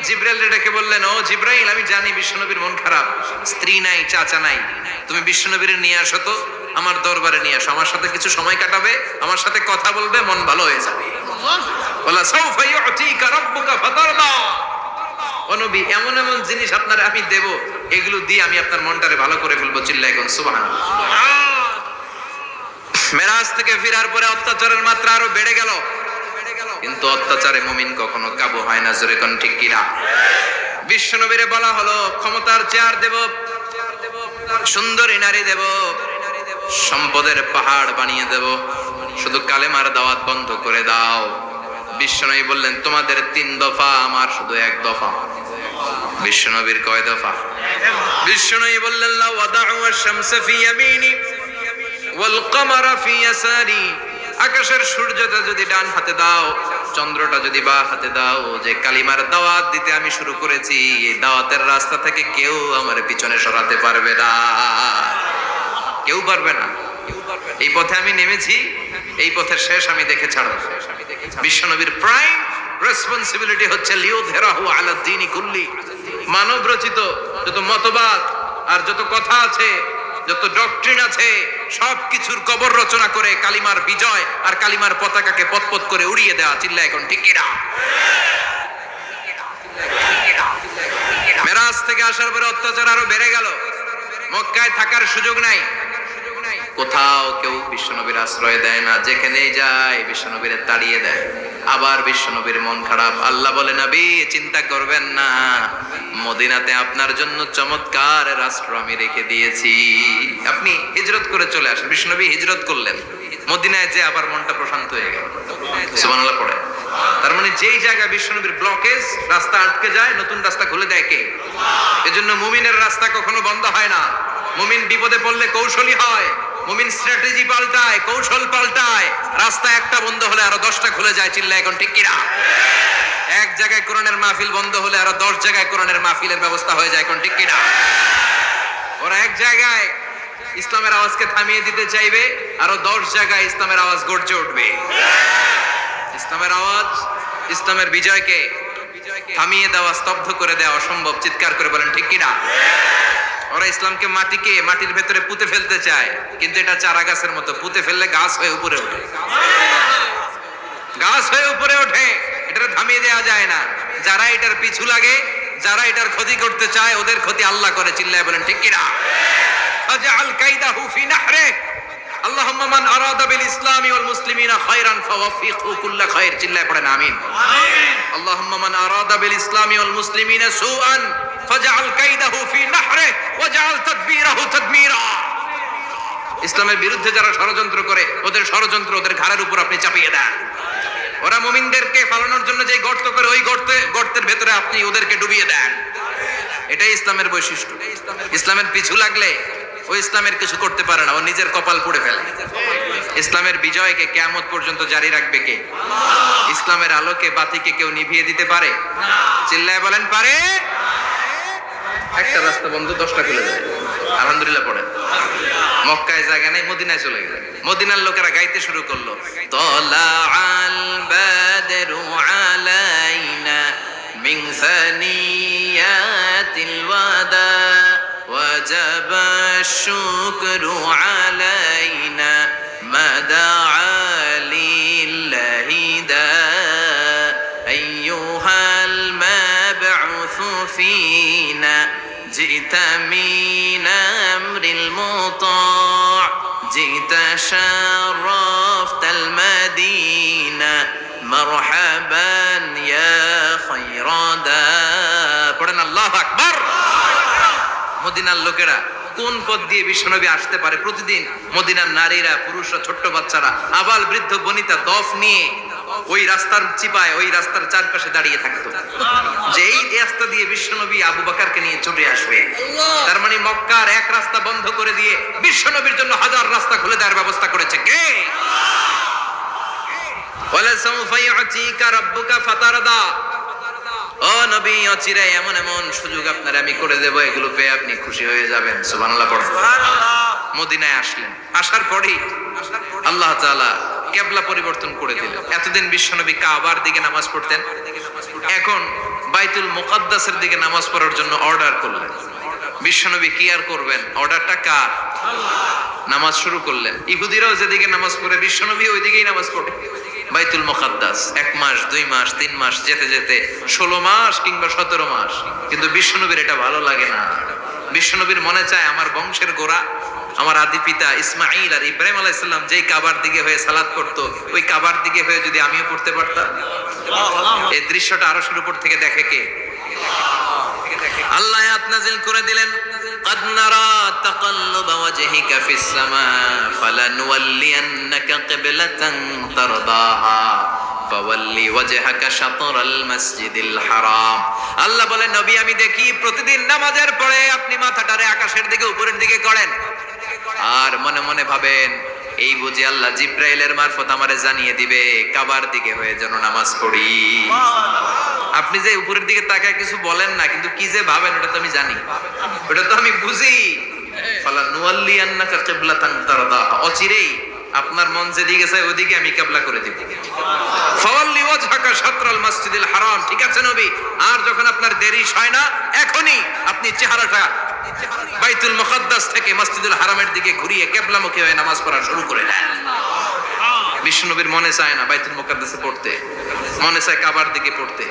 Speaker 1: জিব্রাইল ডেকে বললেন, ও জিব্রাইল, আমি জানি বিশ্বনবীর মন খারাপ, স্ত্রী নাই, চাচা নাই, তুমি বিশ্বনবীর নিয়ে আসো তো, আমার দরবারে নিয়ে আসো, আমার সাথে কিছু সময় কাটাবে, আমার সাথে কথা বলবে, মন ভালো হয়ে যাবে। বলা সাউফা ইউতিকা রাব্বুকা ফাতারদা। ও নবী, এমন এমন জিনিস আপনারে আমি দেব, এগুলো দিয়ে আমি আপনার মনটারে ভালো করে ফেলবো। চিল্লায় কোন সুবহানাল্লাহ। মেরাজ থেকে ফেরার পরে অত্যাচারের মাত্রা আরো বেড়ে গেল, কিন্তু অত্যাচারে মুমিন কখনো কাবু হয় না। জোরে কোন ঠিক কিনা? বিশ্বনবীরে বলা হলো ক্ষমতার চেয়ার দেব, সুন্দরী নারী দেব, সম্পদের পাহাড় বানিয়ে দেব, শুধু কালেমার দাওয়াত বন্ধ করে দাও। বিশ্বনবী বললেন তোমাদের 3 দফা, আমার শুধু 1 দফা। বিশ্বনবীর কয় দফা? বিশ্বনবী বললেন লা ওয়াদাউ আশ-শামসা ফি ইয়ামিনি ওয়াল কামারা ফি ইয়াসারি। আকাশের সূর্যটা যদি ডান হাতে দাও, চন্দ্রটা যদি বাঁ হাতে দাও, যে কালিমার দাওয়াত দিতে আমি শুরু করেছি, এই দাওয়াতের রাস্তা থেকে কেউ আমার পিছনে সরাতে পারবে না, কেউ পারবে না। এই পথে আমি নেমেছি, এই পথের শেষ আমি দেখে ছাড়ব। বিশ্বনবীর প্রাইম রেসপন্সিবিলিটি হচ্ছে লিউযহিরাহু আলা দ্বীনি কুল্লি। মানব রচিত যত মতবাদ আর যত কথা আছে, যত ডক্ট্রিন আছে, সবকিছুর কবর রচনা করে কালিমার বিজয় আর কালিমার পতাকাকে পতপত করে উড়িয়ে দেওয়া। চিল্লা এখন ঠিক কিনা? মেরাজ থেকে আসার পরে অত্যাচার আরো বেড়ে গেল, মক্কায় থাকার সুযোগ নাই, কোথাও কেউ বিশ্বনবীর আশ্রয় দেয় না, যেখানেই যায় বিশ্বনবীরে তাড়িয়ে দেয়। আবার বিশ্বনবীর মন খারাপ। আল্লাহ বলে, নবী চিন্তা করবেন না, মদিনাতে আপনার জন্য চমৎকার রাষ্ট্র আমি রেখে দিয়েছি, আপনি হিজরত করে চলে আসেন। বিশ্বনবী হিজরত করলেন, মদিনায় যে আবার মনটা প্রশান্ত হয়ে গেল। সুবহানাল্লাহ পড়ে। তার মানে যেই জায়গায় বিশ্বনবীর ব্লকেজ, রাস্তা আটকে যায়, নতুন রাস্তা খুলে দেয় কে? এজন্য মুমিনের রাস্তা কখনো বন্ধ হয় না। মুমিন বিপদে পড়লে কৌশলী হয়, মুমিন স্ট্র্যাটেজি পাল্টায়, কৌশল পাল্টায়। রাস্তা একটা বন্ধ হলে আরো 10টা খুলে যায়। চিল্লা এখন ঠিক কিনা? এক জায়গায় কোরআনের মাহফিল বন্ধ হলে আরো 10 জায়গায় কোরআনের মাহফিলের ব্যবস্থা হয়ে যায়। এখন ঠিক কিনা? ওরা এক জায়গায় ইসলামের আওয়াজকে থামিয়ে দিতে চাইবে, আরো 10 জায়গায় ইসলামের আওয়াজ গর্জে উঠবে। ইসলামের আওয়াজ, ইসলামের বিজয়কে থামিয়ে দেওয়া, স্তব্ধ করে দেওয়া অসম্ভব। চিৎকার করে বলেন ঠিক কিনা? ওরা ইসলামকে মাটির ভেতরে পুঁতে ফেলতে চায়, কিন্তু এটা চারা গাছের মতো, পুঁতে ফেললে গাছ হয়ে উপরে ওঠে। গাছ হয়ে উপরে ওঠে, এটা থামিয়ে দেওয়া যায় না। যারা এটার পিছু লাগে, যারা এটার ক্ষতি করতে চায়, ওদের ক্ষতি আল্লাহ করে। চিল্লায় বলেন ঠিক কিনা? ফাজআল কাইদাহু ফি নাহরে। আল্লাহুম্মা মান আরাদা বিল ইসলামি ওয়াল মুসলিমিনা খায়রান ফাওয়াফিকহু কুল্লা খায়র। চিল্লায় পড়েন আমিন। আমিন। আল্লাহুম্মা মান আরাদা বিল ইসলামি ওয়াল মুসলিমিনা সুআন ফাজআল কাইদাহু ফি নাহরে ওয়াজআল তাদবীরাহু তাদমীরা। ইসলামের বিরুদ্ধে যারা ষড়যন্ত্র করে, ওদের ষড়যন্ত্র ওদের ঘাড়ের উপর আপনি চাপিয়ে দেন। ওরা মুমিনদেরকে ফালানোর জন্য যে গর্ত করে, ওই গর্তের ভেতরে আপনি ওদেরকে ডুবিয়ে দেন। এটাই ইসলামের বৈশিষ্ট্য। ইসলামের পিছু লাগলে ও ইসলামের কিছু করতে পারে না, ও নিজের কপাল পুড়ে ফেলে। ইসলামের বিজয়কে কিয়ামত পর্যন্ত জারি রাখবে কে? ইসলামের আলোকে বাতিকে কেউ নিভিয়ে দিতে পারে? চিল্লায় বলেন পারে? একটা রাস্তা বন্ধ, 10টা খুলে যায়। আলহামদুলিল্লাহ পড়েন। মক্কায় জায়গা নেই, মদিনায় চলে গেলেন। মদিনার লোকেরা গাইতে শুরু করলো, তলাআল বাদরু আলাইনা মিন সানিয়াতিল ওয়াদা ওয়াজাবা শুকরু আলাইনা মাদাআ লিল্লাহি দা আইয়ুহাল মাবউসু ফিনা جئت من أمر المطاع جئت شرفت المدينة مرحبا يا خير دا পড়েন আল্লাহু আকবার। মদিনার লোকেরা কোন পথ দিয়ে বিশ্বনবী আসতে পারে? প্রতিদিন মদিনার নারীরা, পুরুষরা, ছোট্ট বাচ্চারা, আবাল বৃদ্ধ বনিতা দফ নিয়ে ওই রাস্তার চিপায়, ওই রাস্তার চারপাশে দাঁড়িয়ে থাকতো, যে এই রাস্তা দিয়ে বিশ্বনবী আবু বকরকে নিয়ে ছুটে আসবে। তার মানে মক্কার এক রাস্তা বন্ধ করে দিয়ে বিশ্বনবীর জন্য হাজার রাস্তা খুলে দেওয়ার ব্যবস্থা করেছে কে? ওয়ালা সাউফা ইউতিকা রাব্বুকা ফাতারদা। ও নবী, অচিরে এমন এমন সুযোগ আপনার আমি করে দেব, এগুলো পেয়ে আপনি খুশি হয়ে যাবেন। সুবহানাল্লাহ পড়ুন। মদিনায় আসলেন, আসার পরেই আল্লাহ তাআলা কিবলা পরিবর্তন করে দিলেন। এতদিন বিশ্বনবী কাবার দিকে নামাজ পড়তেন, এখন বাইতুল মুকাদ্দাসের দিকে নামাজ পড়ার জন্য অর্ডার করলেন। বিশ্বনবী কি আর করবেন? অর্ডারটা কার? নামাজ শুরু করলেন। ইহুদিরাও যেদিকে নামাজ পড়ে, বিশ্বনবী ওই দিকেই নামাজ পড়ে। বাইতুল মুকাদ্দাস 1 মাস 2 মাস 3 মাস যেতে যেতে 16 মাস কিংবা 17 মাস, কিন্তু বিশ্বনবীর এটা ভালো লাগে না। বিশ্বনবীর মনে চায় আমার বংশের গোড়া, আমার আদি পিতা ইসমাইল আর ইব্রাহিম আলাইহিস সালাম যেই কাবার দিকে হয়ে সালাত করতো, ওই কাবার দিকে হয়ে যদি আমিও পড়তে পারতাম। এই দৃশ্যটা আরশের উপর থেকে দেখে কে? আল্লাহ আয়াত নাযিল করে দিলেন, قد نرى تقلب وجهك في السماء فلنولينك قبلة ترضاها فول وجهك شطر المسجد الحرام। আল্লাহ বলেন, নবী আমি দেখি প্রতিদিন নামাজের পরে আপনি মাথাটারে আকাশের দিকে, উপরের দিকে করেন, আর মনে মনে ভাবেন এই বুঝি আল্লাহ জিব্রাইলের মারফত আমারে জানিয়ে দিবে কাবার দিকে হয়ে যেন নামাজ পড়ি। আপনি যে উপরের দিকে তাকায় কিছু বলেন না, কিন্তু কি যে ভাবেন ওটা তো আমি জানি, ওটা তো আমি বুঝি। ফালা নুওয়াল্লিয়ান্নাকা কিবলাতান তারদাহা, অচিরেই আপনার মন যেদিকে চায় ওইদিকে আমি কিবলা করে দেব। ফাওয়াল্লি ওয়াজহাকা শাতরাল মসজিদিল হারাম। ঠিক আছে নবী, আর যখন আপনার দেরি হয় না, এখনই আপনি চেহারাটা বাইতুল মুকাদ্দাস থেকে মসজিদুল হারামের দিকে ঘুরিয়ে কিবলামুখী হয়ে নামাজ পড়া শুরু করে দেন। বিশ্বনবীর মনে চায় না বাইতুল মুকাদ্দাসে পড়তে, মনে চায় কাবার দিকে পড়তে।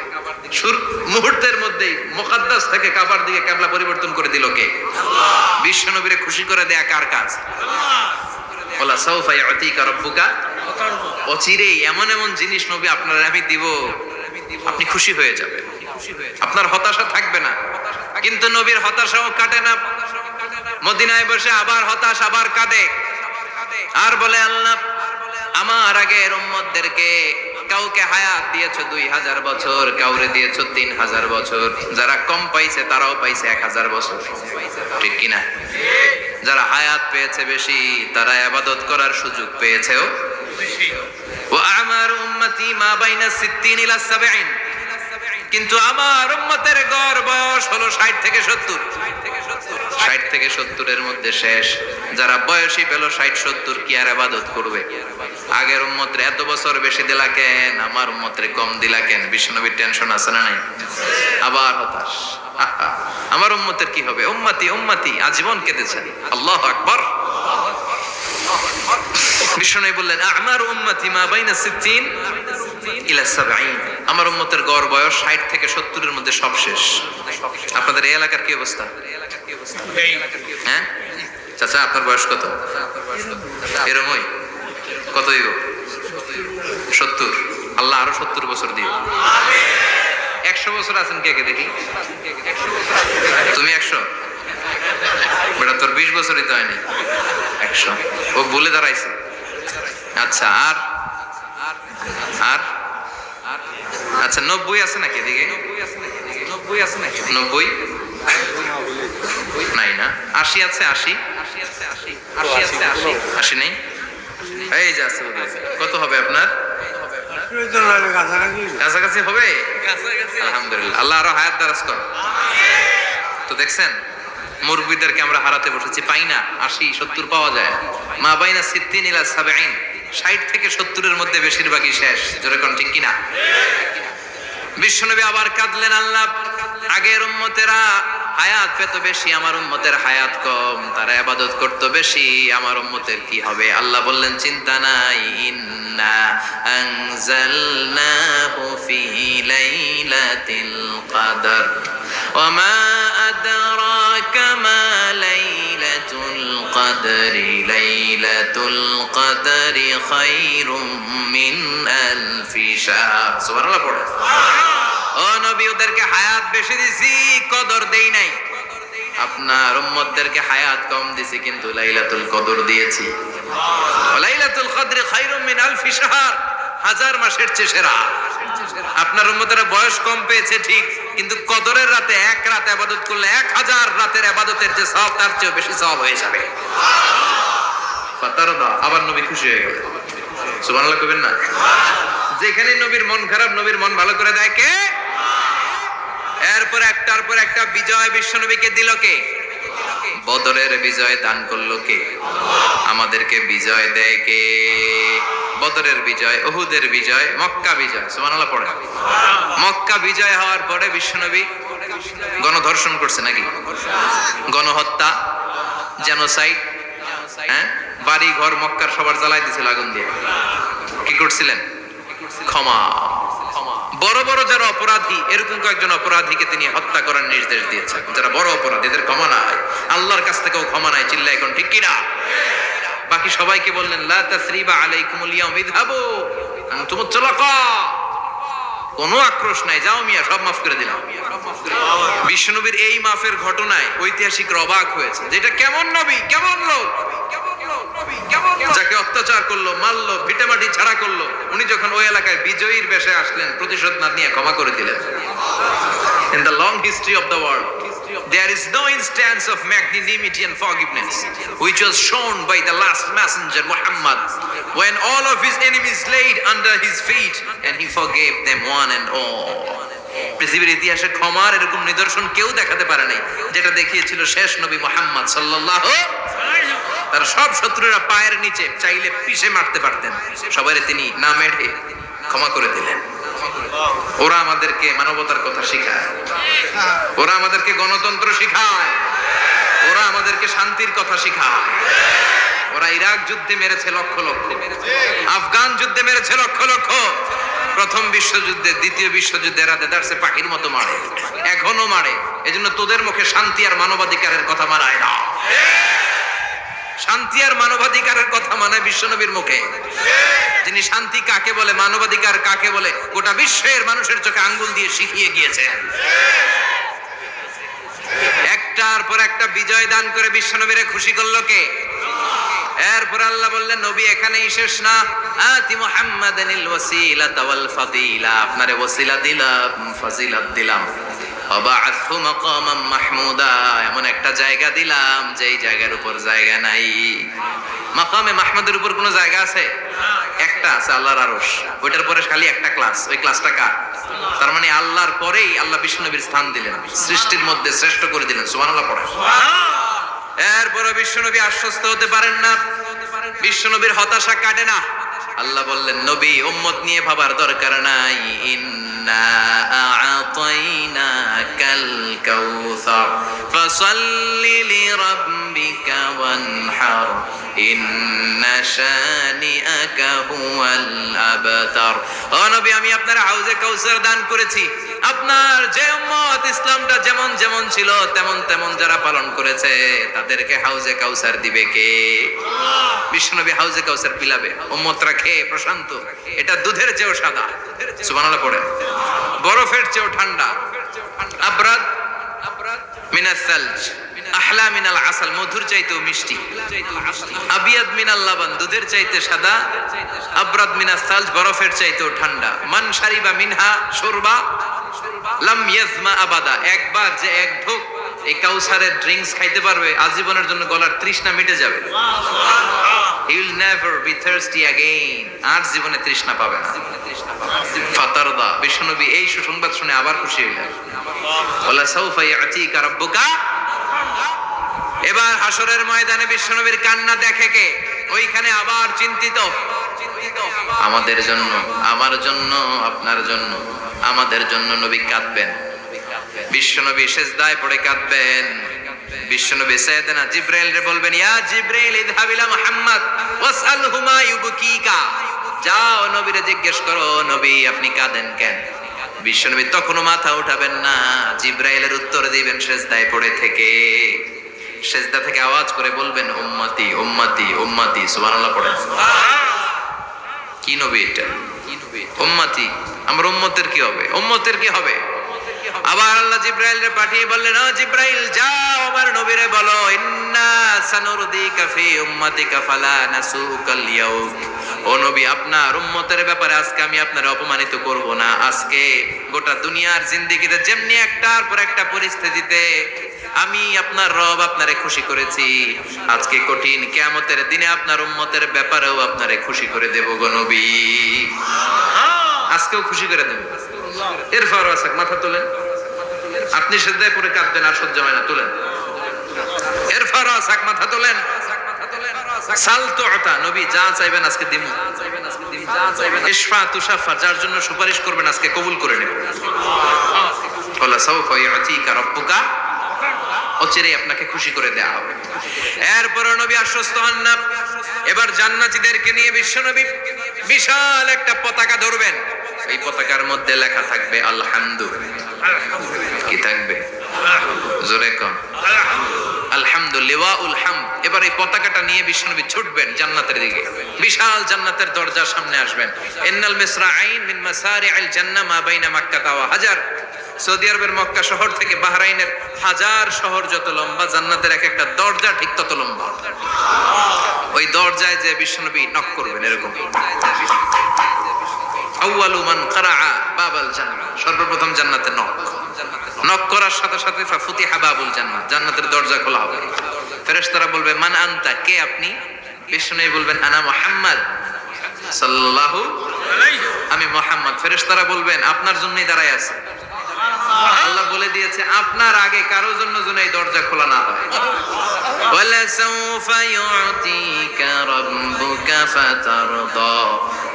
Speaker 1: মুহূর্তের মধ্যেই মুকাদ্দাস থেকে কাবার দিকে কিবলা পরিবর্তন করে দিল কে? আল্লাহ। বিশ্বনবীরে খুশি করে দেয়া কার কাজ? ওয়ালা সাউফা ইউতিকা রাব্বুকা। অচিরেই এমন এমন জিনিস নবী আপনার আমি দিব, আপনি খুশি হয়ে যাবেন, আপনার হতাশা থাকবে না। কিন্তু নবীর হতাশাও কাটে না। মদিনায় বসে আবার হতাশ, আবার কাঁদে, আর বলে আল্লাহ আমার আগের উম্মতদেরকে কাউকে হায়াত দিয়েছো 2000 বছর, কাউরে দিয়েছো 3000 বছর, যারা কম পাইছে তারাও পাইছে 1000 বছর, ঠিক কিনা? যারা হায়াত পেয়েছে বেশি, তারা ইবাদত করার সুযোগ পেয়েছেও বেশি। ওয়া আমারু উম্মতি মা বাইনা 60 ইলা 70। কিন্তু আমার উম্মতের গড় বয়স হলো 60 থেকে 70। 60 থেকে 70-এর মধ্যে শেষ। যারা বয়সী পেল 60-70 কি আর ইবাদত করবে? আগের উম্মতরে এত বছর বেশি দিলা কেন, আমার উম্মতরে কম দিলা কেন? বিশ্বনবীর টেনশন আছে না নাই? আবার হতাশ, আমার উম্মতের কি হবে? উম্মতি উম্মতি আজীবন কেঁদেছেন। আল্লাহু আকবার। বিশ্বনবী বললেন আমার উম্মতি মা বাইনা 60 ইলা 70। আমার উম্মতের গড় বয়স 60 থেকে 70-এর মধ্যে সব শেষ। আপনাদের এই এলাকার কি অবস্থা? হ্যাঁ চাচা, আপনার বয়স কত? এরমই কত দিব? 70। আল্লাহ আরো 70 বছর দিও। 100 বছর আছেন কে কে দেখি? তুমি 100? বেটা তোর 20 বছরই তো হয়নি। 100 ও বলে দাঁড়াইছে। আচ্ছা আর আর আচ্ছা 90 আছে নাকি এদিকে? 90 আছে নাকি? 90 নাই না? 80 আছে? 80 নেই? এই যে আছে। কত হবে আপনার? কাছাকাছি হবে। আলহামদুলিল্লাহ, আল্লাহ আরো হায়াত দারাজ কর। তো দেখছেন মুরব্বীদেরকে আমরা হারাতে বসেছি, পাই না। 80 70 পাওয়া যায়। মা বাইনা 60 ইলা 70, 60 থেকে 70-এর মধ্যে বেশিরভাগই শেষ। জোরে কোন ঠিক কিনা? বিশ্বনবী আবার কাঁদলেন, আল্লাহ আগের উম্মতেরা হায়াত পেত বেশি, আমার উম্মতের হায়াত কম, তারা ইবাদত করত বেশি, আমার উম্মতের কি হবে? আল্লাহ বললেন চিন্তা নাই, ইন্না আনজালনাহু ফি লাইলাতিল কদর ওয়া মা আদরাকা মা লাইলাতুল কদরি লাইলাতুল কদরি খায়রুম মিন আলফি শাহর। সুবহানাল্লাহ পড়ে। ও নবী, ওদেরকে হায়াত বেশি দিছি, কদর দেই নাই। আপনার উম্মতদেরকে হায়াত কম দিছি, কিন্তু লাইলাতুল কদর দিয়েছি। লাইলাতুল কদরি খায়রুম মিন আলফি শাহর, 1000 মাসের চেয়ে সেরা। আপনার উম্মতেরা বয়স কম পেয়েছে ঠিক, কিন্তু কদরের রাতে এক রাত ইবাদত করলে 1000 রাতের ইবাদতের যে সওয়াব, তার চেয়ে বেশি সওয়াব হয়ে যাবে। ফাতারদা, আবার নবী খুশি হয়ে গেলেন। সুবহানাল্লাহ কইবেন না? যেখানে নবীর মন খারাপ, নবীর মন ভালো করে দেয় কে? এরপর একটার পর একটা বিজয় বিশ্বনবীকে দিল কে? বদরের বিজয় দান করলো কে? আমাদেরকে বিজয় দেয় কে? বদরের বিজয়, উহুদের বিজয়, মক্কা বিজয়। সুবহানাল্লাহ পড়ে। মক্কা বিজয় হওয়ার পরে বিশ্বনবী গণধর্ষণ করছে নাকি? গণহত্যা, জেনোসাইড, হ্যাঁ, বাড়ি ঘর মক্কার সবার জ্বালাই দিয়েছিল আগুন দিয়ে। কি করছিলেন? ক্ষমা। বড় বড় যারা অপরাধী, এরকম কয়েকজন অপরাধীকে তিনি হত্যা করার নির্দেশ দিয়েছেন। যারা বড় অপরাধী, এদের ক্ষমা নাই, আল্লাহর কাছ থেকেও ক্ষমা নাই। চিল্লা এখন ঠিক কিনা? বাকি সবাইকে বললেন লা তাসরিবা আলাইকুমুল ইয়াউম ইযহাবু আনতুমুত তুলাকা, কোনো আক্রোশ নাই, যাও মিয়া, সব মাফ করে দিলাম। বিশ্বনবীর এই মাফের ঘটনায় ঐতিহাসিকরা অবাক হয়েছে, যেটা কেমন নবী, কেমন লোক, যাকে অত্যাচার করলো, মারলো, ভিটামাটি ছাড়া করলো, উনি যখন ওই এলাকায় বিজয়ীর বেশে আসলেন, প্রতিশোধ না নিয়ে ক্ষমা করে দিলেন। In the long history of the world, there is no instance of magnanimity and forgiveness which was shown by the last messenger Muhammad, when all of his enemies laid under his feet and he forgave them one and all. পৃথিবীর ইতিহাসে ক্ষমার এরকম নিদর্শন কেউ দেখাতে পারে নাই, যেটা দেখিয়েছিল শেষ নবী মুহাম্মদ সাল্লাল্লাহু। তার সব শত্রুরা পায়ের নিচে চাইলে পিষে মারতে পারতেন, সবাই তিনি না মেরে ক্ষমা করে দিলেন। ওরা আমাদেরকে মানবতার কথা শিখায়, ওরা আমাদেরকে গণতন্ত্র শিখায়, ওরা আমাদেরকে শান্তির কথা শিখায়। ওরা ইরাক যুদ্ধে মেরেছে লক্ষ লক্ষ, আফগান যুদ্ধে মেরেছে লক্ষ লক্ষ, প্রথম বিশ্বযুদ্ধে, দ্বিতীয় যুদ্ধে এরা দেদারসে পাখির মতো মারে, এখনো মারে। এজন্য তোদের মুখে শান্তি আর মানবাধিকারের কথা মানায় না। শান্তি আর মানবাধিকারের কথা মানায় বিশ্বনবীর মুখে, যিনি শান্তি কাকে বলে, মানবাধিকার কাকে বলে, গোটা বিশ্বের মানুষের চোখে আঙ্গুল দিয়ে শিখিয়ে গিয়েছেন। একটার পর একটা বিজয় দান করে বিশ্বনবীরে খুশি করলো কে? এরপর আল্লাহ বললেন নবী এখানেই শেষ না, আতি মুহাম্মাদানিল ওয়াসিলাতা ওয়াল ফাদিলা, আপনারে ওয়াসিলা দিলাম, ফাজিলাত দিলাম, ওয়াবা'আথহু মাকামান মাহমুদা, এমন একটা জায়গা দিলাম যেই জায়গার উপর জায়গা নাই। মাকামে মাহমুদের উপর কোনো জায়গা আছে? একটা আছে, আল্লাহর আরশ। ওইটার পরে খালি একটা ক্লাস, ওই ক্লাসটা কার? তার মানে আল্লাহর পরেই আল্লাহ বিশ্বনবীর স্থান দিলেন, সৃষ্টির মধ্যে শ্রেষ্ঠ করে দিলেন। সুবহানাল্লাহ পড়ে। এরপরে বিশ্বনবী আশ্বস্ত হতে পারেন না, বিশ্বনবীর হতাশা কাটে না। আল্লাহ বললেন, নবী উম্মত নিয়ে ভাবার দরকার নাই। ইন্না আ'তাইনাকাল কাউসার ফাসাল্লি লিরাব্বিকা ওয়ানহার ইন্না শানিআকা হুয়াল আবতার। ও নবী, আমি আপনার হাউজে কাউসার দান করেছি। আপনার যে উম্মত ইসলামটা যেমন যেমন ছিল তেমন তেমন যারা পালন করেছে তাদেরকে হাউজে কাউসার দিবে কে? বিশ্বনবী হাউজে কাউসার পিলাবে, উম্মতরা খেয়ে প্রশান্ত। এটা দুধের চেয়েও সাদা, সুবহানাল্লাহ পড়ে, বরফের চেয়েও ঠান্ডা। আবরাদ মিনাস সালজ আহলা মিনাল আসাল, মধুর চাইতেও মিষ্টি। আবিয়াদ মিনাল লাবান, দুধের চাইতে সাদা। আবরাদ মিনাস সালজ, বরফের চাইতেও ঠান্ডা। মান শারিবা মিনহা শুরবা লাম ইয়াজমা আবাদা, একবার যে এক ঢোক এই কাউসারের ড্রিঙ্কস খাইতে পারবে আজীবনের জন্য গলার তৃষ্ণা মিটে যাবে। He will never be thirsty again, আর জীবনে তৃষ্ণা পাবে না। ফাতারদা, বিশ্বনবী এই সুসংবাদ শুনে আবার খুশি হইলেন। ওয়ালা সাউফা ইয়াতিকা রাব্বুকা। এবার হাসরের ময়দানে বিশ্বনবীর কান্না দেখে কে? ওইখানে আবার চিন্তিত, আমাদের জন্য, আমার জন্য, আপনার জন্য, আমাদের জন্য নবী কাঁদবেন। বিশ্বনবী সিজদায় পড়ে কাঁদবেন। বিশ্বনবী সাইয়েদনা জিবরাইলকে বলবেন, ইয়া জিবরাইল ইযহাব ইলা মুহাম্মদ ওয়াসআলহু মা ইউবকিকা। যাও নবীরে জিজ্ঞেস করো, নবী আপনি কাঁদেন কেন? বিশ্বনবী তখনও মাথা উঠাবেন না, জিবরাইলের উত্তর দিবেন সিজদায় পড়ে থেকে। সিজদা থেকে আওয়াজ করে বলবেন, উম্মতি উম্মতি উম্মতি। সুবহানাল্লাহ পড়েন। কি নবী এটা? উম্মতি, আমার উম্মতের কি হবে? উম্মতের কি হবে? আবার আল্লাহ জিবরাইলকে পাঠিয়ে বললেন, ও জিবরাইল যাও আমার নবীরে বলো, ইন্না সানুরদিকা ফি উম্মাতিকা ফালা নাসুকাল ইয়াউম। ও নবী, আপনার উম্মতের ব্যাপারে আজকে আমি আপনারে অপমানিত করব না। আজকে গোটা দুনিয়ার জিন্দেগিতে যেমনি একটার পর একটা পরিস্থিতিতে আমি আপনার রব আপনারে খুশি করেছি, আজকে কঠিন কিয়ামতের দিনে আপনার উম্মতের ব্যাপারেও আপনারে খুশি করে দেব গো নবী। আজকেও খুশি করে দেব। এরপর আসাক, মাথা তোলেন। আপনি সিজদায় পড়ে কাঁদবেন, আর সহ্য হয় না, তোলেন। এরপর আসাক, মাথা তোলেন। সাল তুতা, নবী যা চাইবেন আজকে দিমু। ইশফা তুশাফা, যার জন্য সুপারিশ করবেন আজকে কবুল করে নেব। ওয়ালা সাউফা ইয়াতিকা রাব্বুকা, অচিরেই আপনাকে খুশি করে দেয়া হবে। এরপর নবী আশ্বস্ত হন না। এবার জান্নাতীদেরকে নিয়ে বিশ্বনবী বিশাল একটা পতাকা ধরবেন। এই পতাকার মধ্যে লেখা থাকবে আলহামদুলিল্লাহ। কি থাকবে? জোরে কম, আলহামদুলিল্লাহ ওয়াউল হামদ। এবার এই পতাকাটা নিয়ে বিশ্বনবী ছুটবেন জান্নাতের দিকে। বিশাল জান্নাতের দরজার সামনে আসবেন। ইন্নাল মিসরাঈন মিন মাসারি'আল জান্নাহ মা বাইনা মাক্কাহ ওয়া হাজার। সৌদি আরবের মক্কা শহর থেকে বাহরাইনের হাজার শহর যত লম্বা, জান্নাতের এক একটা দরজা ঠিক তত লম্বা। ওই দরজায় যে বিশ্বনবী নক করবেন, এরকম আউয়ালু মান ক্বারাআ বাবাল জান্নাহ, সর্বপ্রথম জান্নাতে নক করার সাথে সাথে ফাফুতিহা বাবুল জান্নাহ, জান্নাতের দরজা খোলা হবে। ফেরেশতারা বলবে, মান আনতা, কে আপনি? বিশ্বনবী বলবেন, আনা মুহাম্মদ সাল্লাল্লাহু আলাইহি, আমি মুহাম্মদ। ফেরেশতারা বলবেন, আপনার জন্যই দাঁড়ায় আছে। আল্লাহ বলে দিয়েছে আপনার আগে কারোর জন্য যেন এই দরজা খোলা না হয়। ওয়ালা সাউফা ইউতিকা রাব্বুকা ফাতারদা।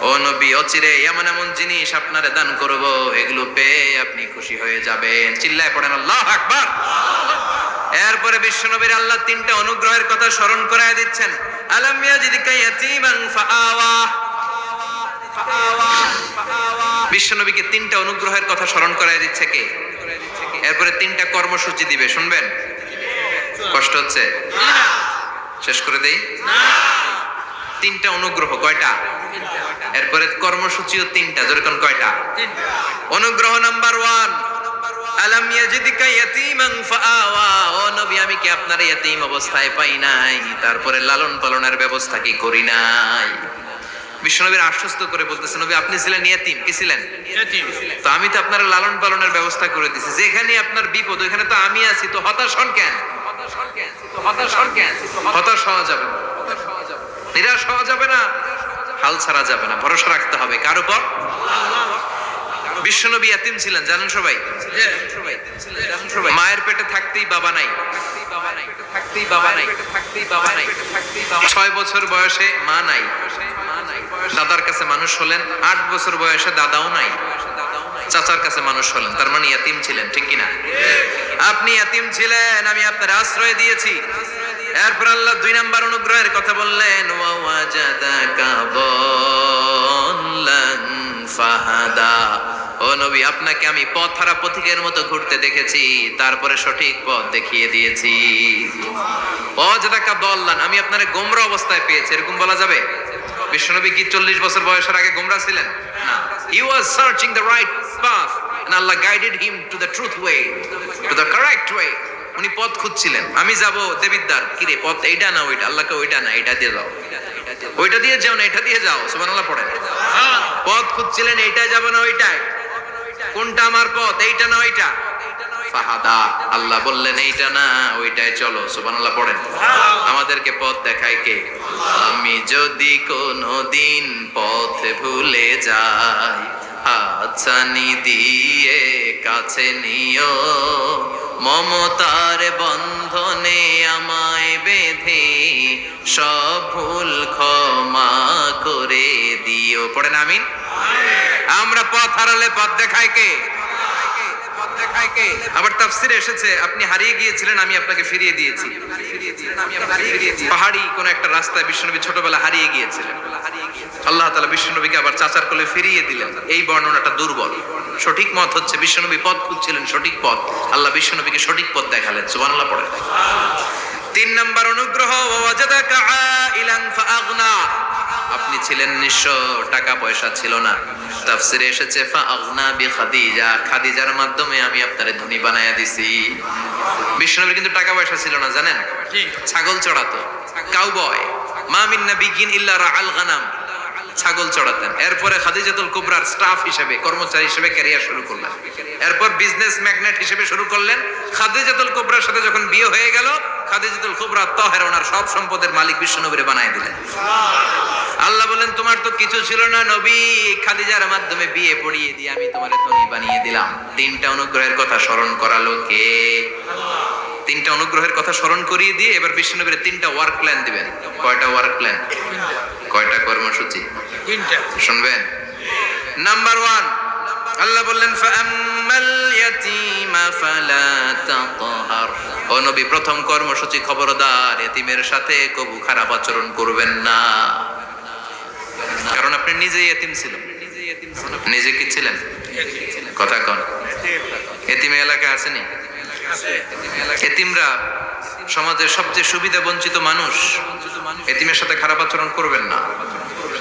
Speaker 1: ও নবী, অচিরে এমন এমন জিনিস আপনারে দান করব, এগুলো পেয়ে আপনি খুশি হয়ে যাবেন। চিল্লায় পড়েন আল্লাহু আকবার। এরপরে বিশ্বনবীর আল্লাহ তিনটা অনুগ্রহের কথা স্মরণ করায় দিচ্ছেন। আলাম ইয়াজিদকা ইয়াতীমান ফাআওয়া। বিশ্বনবীকে তিনটা অনুগ্রহের কথা স্মরণ করায় দিচ্ছে কে? এরপরে তিনটা কর্মসূচি দিবে, শুনবেন? কষ্ট হচ্ছে? শেষ করে দেই। তিনটা অনুগ্রহ, কয়টা? এরপরে কর্মসূচিও তিনটা, যেরকম কয়টা? অনুগ্রহ নাম্বার 1, আলাম ইয়াজিদকা ইয়াতীমান ফাআওয়া। ও নবী, আমি কি আপনার ইয়াতীম অবস্থায় পাই নাই? তারপরে লালন পালনের ব্যবস্থা কি করি নাই? বিশ্বনবীর আশ্বস্ত করে বলতেছেন, নবী আপনি ছিলেন ইয়াতীম। কি ছিলেন? ইয়াতীম। তো আমি তো আপনার লালন পালনের ব্যবস্থা করে দিয়েছি। যেখানে আপনার বিপদ ওখানে তো আমি আছি, তো হতাশ হন কেন? হতাশ হওয়া যাবে না, নিরাশ হওয়া যাবে না। হাল ছাড়া যাবে না, ভরসা রাখতে হবে কার উপর? বিশ্বনবী ইয়াতিম ছিলেন, জানেন সবাই? মায়ের পেটে থাকতেই বাবা নাই, 6 বছর বয়সে মা নাই, দাদার কাছে মানুষ হলেন, 8 বছর বয়সে দাদাও নাই, চাচার কাছে মানুষ হলেন, তার মানে ইয়াতিম ছিলেন, ঠিক কিনা? আপনি ইয়াতিম ছিলেন, আমি আপনার আশ্রয় দিয়েছি। এরপর আল্লাহ 2 নাম্বার অনুগ্রহের কথা বললেন, ওয়া ওয়াজাদাকা দাল্লান ফাহাদা। ও নবী, আপনাকে আমি পথহারা পথিকের মতো ঘুরতে দেখেছি, তারপরে সঠিক পথ দেখিয়ে দিয়েছি। ওয়াজাদাকা দাল্লান, আমি আপনারে গোমরা অবস্থায় পেয়েছি, এরকম বলা যাবে? বিশ্বনবী কি 40 বছর বয়সের আগে গোমরা ছিলেন? না, he was searching the right path and Allah guided him to the truth way, to the correct way. উনি পথ খুঁজছিলেন, আমি যাব দেবিদ্দার, কি রে পথ এইটা না ওইটা? আল্লাহকে ওইটা না এইটা দিয়ে যাও, ওইটা দিয়ে যাও না এটা দিয়ে যাও, সুবহানাল্লাহ পড়েন। পথ খুঁজছিলেন, এইটা যাব না ওইটাই, কোনটা আমার পথ, এইটা না ওইটা? ফাহাদা, আল্লাহ বললেন এইটা না ওইটাই চলো, সুবহানাল্লাহ পড়েন। আমাদেরকে পথ দেখায় কে? আমি যদি কোনদিন পথ ভুলে যাই, হাতছানি দিয়ে কাছে নিও, মমতার বন্ধনে আমায় বেঁধে সব ভুল ক্ষমা করে দিও, পড়েন আমিন। আমরা পথ হারালে পথ দেখায় কে? আবার তাফসিরে এসেছে, আপনি হারিয়ে গিয়েছিলেন, আমি আপনাকে ফিরিয়ে দিয়েছি। পাহাড়ি কোন একটা রাস্তায় বিশ্বনবী ছোটবেলা হারিয়ে গিয়েছিলেন, আল্লাহ তাআলা বিশ্বনবীকে আবার চাচার কোলে ফিরিয়ে দিলেন। এই বর্ণনাটা দুর্বল, সঠিক মত হচ্ছে বিশ্বনবী পথ খুঁজছিলেন, সঠিক পথ, আল্লাহ বিশ্বনবীকে সঠিক পথ দেখালেন, সুবহানাল্লাহ পড়েন। 3 নাম্বার অনুগ্রহ, ওয়াজাদাকা আইলান ফাআগনা, আপনি ছিলেন নিঃস্ব, টাকা পয়সা ছিল না। তাফসিরে এসেছে ফাআগনা বিখাদিজা, খাদিজার মাধ্যমে আমি আপনারে ধনী বানায়া দিছি। বিশ্বনবীর কিন্তু টাকা পয়সা ছিল না, জানেন? ছাগল চড়াতো, কাউবয়। মা মিন নাবিয়্যিন ইল্লা রাআল গানাম, ছাগল চড়াতেন। এরপরে খাদিজাতুল কুবরার স্টাফ হিসেবে, কর্মচারী হিসেবে ক্যারিয়ার শুরু করলেন। এরপর বিজনেস ম্যাগনেট হিসেবে শুরু করলেন। খাদিজাতুল কুবরার সাথে যখন বিয়ে হয়ে গেল, খাদিজাতুল কুবরা তাহেরা, ওনার সব সম্পদের মালিক বিশ্বনবীরে বানায় দিলেন। আল্লাহ বলেন, তোমার তো কিছু ছিল না নবী, খাদিজার মাধ্যমে বিয়ে পড়িয়ে দিয়ে আমি তোমারে ধনী বানিয়ে দিলাম। 3টা অনুগ্রহের কথা স্মরণ করালো কে? 3টা অনুগ্রহের কথা স্মরণ করিয়ে দিয়ে এবার বিশ্বনবীর 3টা ওয়ার্ক প্ল্যান দিবেন। কয়টা ওয়ার্ক প্ল্যান? কয়টা কর্মসূচি? 3টা। শুনবেন। নাম্বার 1, আল্লাহ বললেন ফাআম্মাল ইয়াতীমা ফালা তাকহার। ও নবী, প্রথম কর্মসূচি, খবরদার এতিমের সাথে কবু খারাপ আচরণ করবেন না, কারণ আপনি নিজেই এতিম ছিলেন। নিজে কি ছিলেন? কথা কন। এতিমে এলাকা আসেনি? এতিমরা সমাজের সবচেয়ে সুবিধা বঞ্চিত মানুষ, এতিমের সাথে খারাপ আচরণ করবেন না।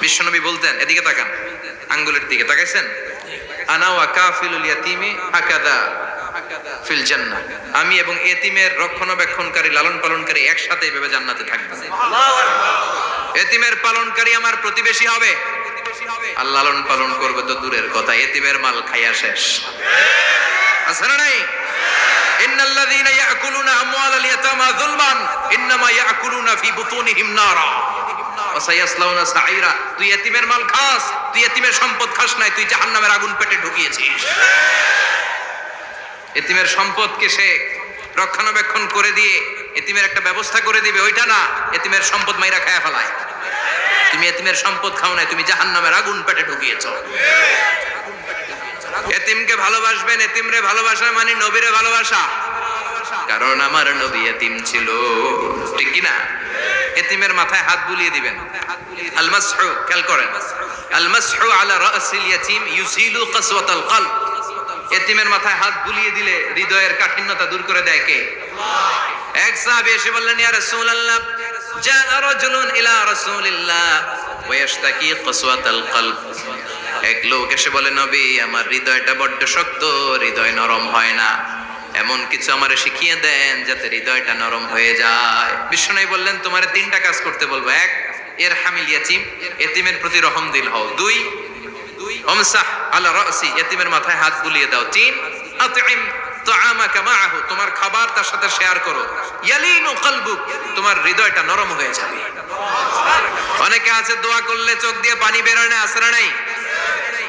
Speaker 1: বিশ্বনবী বলতেন, এদিকে তাকান, আঙ্গুলের দিকে তাকাইছেন, আনা ওয়া কাফিলুল ইয়াতীমি হাকাদা ফিল জান্নাহ, আমি এবং এতিমের রক্ষণাবেক্ষণকারী, লালন পালনকারী একসাথে এভাবে জান্নাতে থাকবে। এতিমের পালনকারী আমার প্রতিবেশী হবে, আর লালন পালন করবে তো দূরের কথা, এতিমের মাল খাইয়া শেষ। আছে না নাই? ইন্নাল্লাযীনা ইয়াকুলুনা আমওয়ালাল ইয়াতামা যুলমান ইন্নামা ইয়াকুলুনা ফি বুতুনিহিম নারা ওয়া সায়াসলাউনা সাঈরা। তুই এতিমের মাল খাস, তুই এতিমের সম্পদ খাস নাই, তুই জাহান্নামের আগুন পেটে ঢুকিয়েছিস। এতিমের সম্পদকে সে রক্ষণাবেক্ষণ করে দিয়ে এতিমের একটা ব্যবস্থা করে দিবে, ওইটা না, এতিমের সম্পদ মাইরা খায়া ফেলায়। তুমি এতিমের সম্পদ খাও নাই, তুমি জাহান্নামের আগুন পেটে ঢুকিয়েছো। এতিমকে ভালোবাসবেন, এতিমরে ভালোবাসা মানে নবীরে ভালোবাসা, কারণ আমার নবী এতিম ছিল, ঠিক কি না? এতিমের মাথায় হাত বুলিয়ে দিবেন। আল মাসহু, খেয়াল করেন, আল মাসহু আলা রাসিল ইয়াতীম ইউজিলু কাসওয়াতাল কলব। এতিমের মাথায় হাত বুলিয়ে দিলে হৃদয়ের কাঠিন্যতা দূর করে দেয় কে? এক সাহাবী এসে বললেন, ইয়া রাসূলুল্লাহ, জাআ রাজুলুন ইলা রাসূলিল্লাহ ওয়া ইয়াশতাকি কাসওয়াতাল কলব। এক লোক এসে বলে, নবী, আমার হৃদয়টা বড্ড শক্ত, হৃদয় নরম হয় না, এমন কিছু আমারে শিখিয়ে দেন যাতে হৃদয়টা নরম হয়ে যায়। বিশ্বনবী বললেন, তোমারে 3টা কাজ করতে বলবো। 1, ইরহামিল ইয়াতীম, এতিমের প্রতি রহম দিল হও। 2, আমসাহ আলা রাসি, এতিমের মাথায় হাত বুলিয়ে দাও। 3, আতইম তুআমাকা মাআহু, তোমার খাবার তার সাথে শেয়ার করো। ইয়ালিনু কলবুক, তোমার হৃদয়টা নরম হয়ে যাবে। অনেকে আছে দোয়া করলে চোখ দিয়ে পানি বের হয় না, আসরা নাই?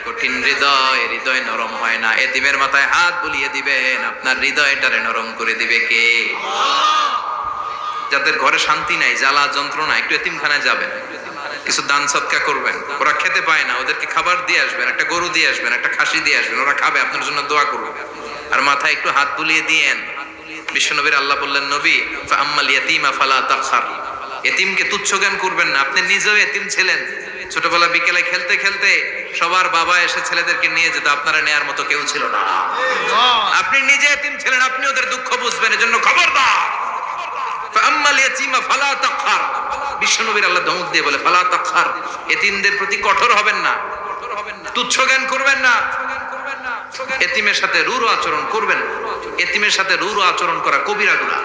Speaker 1: কঠিন হৃদয়, হৃদয় নরম হয় না। এতিমের মাথায় হাত বুলিয়ে দিবেন, আপনার হৃদয়টারে নরম করে দিবে কে? যাদের ঘরে শান্তি নাই, জ্বালা যন্ত্রণা, একটু এতিমখানায় যাবেন, কিছু দান সদকা করবেন। ওরা খেতে পায় না, ওদেরকে খাবার দিয়ে আসবেন, একটা গরু দিয়ে আসবেন, একটা খাসি দিয়ে আসবেন, ওরা খাবে, আপনার জন্য দোয়া করবে। আর মাথায় একটু হাত বুলিয়ে দিয়েন। বিশ্বনবীর আল্লাহ বললেন, নবী ফাআম্মাল ইয়াতীমা ফালা তাকহার, এতিমকে তুচ্ছ জ্ঞান করবেন না। আপনি নিজেও এতিম ছিলেন, ছোটবেলা বিকেলে খেলতে খেলতে সবার বাবা এসে ছেলেদেরকে নিয়ে যেত, আপনারা নেয়ার মতো কেউ ছিল না। আপনি নিজে এতিম ছিলেন, আপনি ওদের দুঃখ বুঝবেন, এজন্য খবরদার। ফাআম্মাল ইয়াতীমা ফালা তাকহার, বিশ্বনবীর আল্লাহ ধমক দিয়ে বলে ফালা তাকহার, এতিমদের প্রতি কঠোর হবেন না, তুচ্ছ জ্ঞান করবেন না, এতিমের সাথে রূঢ় আচরণ করবেন। এতিমের সাথে রূঢ় আচরণ করা কবিরা গুনাহ।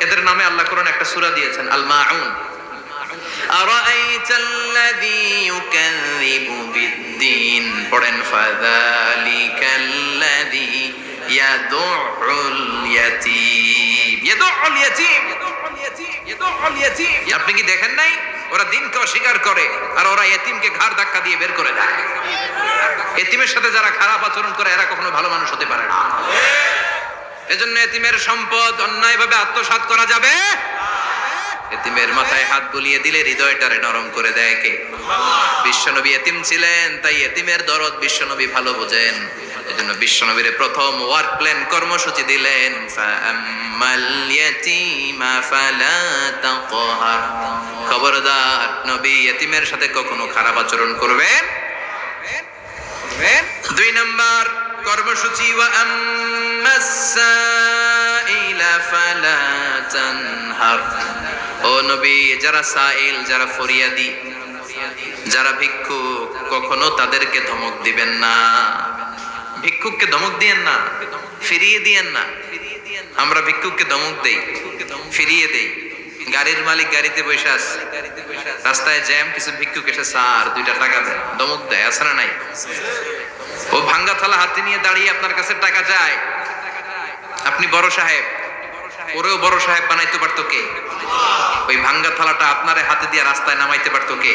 Speaker 1: এদের নামে আল্লাহ কোরআনে একটা সূরা দিয়েছেন, আল মাউন। আরাআইতাল্লাযী ইউকাযযিবু বিদ্দীন, পড়েন ফাযালিকাল্লাযী ইয়াদুউল ইয়াতীম। ইয়াদুউল ইয়াতীম, ইয়াদুউল ইয়াতীম। আপনি কি দেখেন নাই ওরা দিনকে অস্বীকার করে আর ওরা এতিমকে ঘাড় ধাক্কা দিয়ে বের করে দেয়। এতিমের সাথে যারা খারাপ আচরণ করে এরা কখনো ভালো মানুষ হতে পারে না। এজন্য এতিমের সম্পদ অন্যায়ভাবে আত্মসাৎ করা যাবে। এতিমের মাথায় হাত বুলিয়ে দিলে হৃদয়টারে নরম করে দেয় কে? বিশ্বনবী এতিম ছিলেন, তাই এতিমের দরদ বিশ্বনবী ভালো বোঝেন। এজন্য বিশ্বনবীর প্রথম ওয়ার্ক প্ল্যান কর্মসূচি দিলেন, ফাআম্মাল ইয়াতীমা ফালা তাকহার, খবরদার নবী এতিমের সাথে কখনো খারাপ আচরণ করবেন। 2 নাম্বার কর্মসূচি, ওয়া আম্মাস সাইলা ফালা তানহার, ও নবী যারা সাইল, যারা ফরিয়াদি, যারা ভিক্ষুক, কখনো তাদেরকে ধমক দিবেন না। ভিক্ষুককে ধমক দিয়েন না, ফিরিয়ে দিয়েন না। আমরা ভিক্ষুককে ধমক দেই, ফিরিয়ে দেই। গাড়ির মালিক গাড়িতে বসে আছে, রাস্তায় জ্যাম, কিছু ভিক্ষুক এসে স্যার 2টা টাকা দেন, ধমক দেয়, আছে না নাই? ও ভাঙ্গা থালা হাতে নিয়ে দাঁড়িয়ে আপনার কাছে টাকা চায়। আপনি বড় সাহেব, ওরেও বড় সাহেব বানাইতে পারতো কে? ওই ভাঙ্গা থালাটা আপনার হাতে দিয়ে রাস্তায় নামাইতে পারতো কে?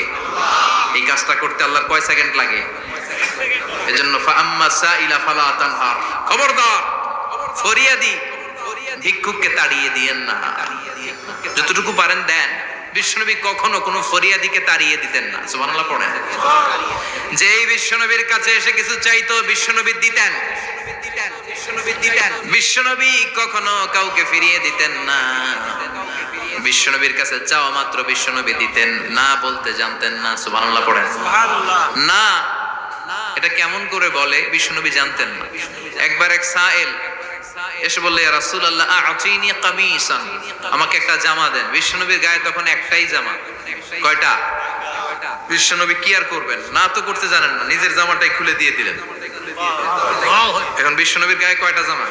Speaker 1: এই কাজটা করতে আল্লাহর কয় সেকেন্ড লাগে? এজন্য ফাআম্মা সাইলা ফালা তানহার, খবরদার ফরিয়াদি ভিক্ষুককে তাড়িয়ে দিয়েন না। যতটুকু পারেন দেন। বিশ্বনবী কখনো কোনো ফরিয়াদিকে তাড়িয়ে দিতেন না। সুবহানাল্লাহ পড়েন। যেই বিশ্বনবীর কাছে এসে কিছু চাইতো বিশ্বনবী দিতেন। বিশ্বনবী কখনো কাউকে ফিরিয়ে দিতেন না। বিশ্বনবীর কাছে চাওয়া মাত্র বিশ্বনবী দিতেন, না বলতে জানতেন না। সুবহানাল্লাহ পড়েন। না এটা কেমন করে বলে বিশ্বনবী জানতেন না। একবার এক সাইল এসে বললে, ইয়া রাসূলুল্লাহ আ'তিনি কামিসান, আমাকে একটা জামা দেন। বিশ্বনবীর গায়ে তখন একটাই জামা। কয়টা? বিশ্বনবী কি আর করবেন, না তো করতে জানেন না, নিজের জামাটাই খুলে দিয়ে দিলেন। এখন বিশ্বনবীর গায়ে কয়টা জামা?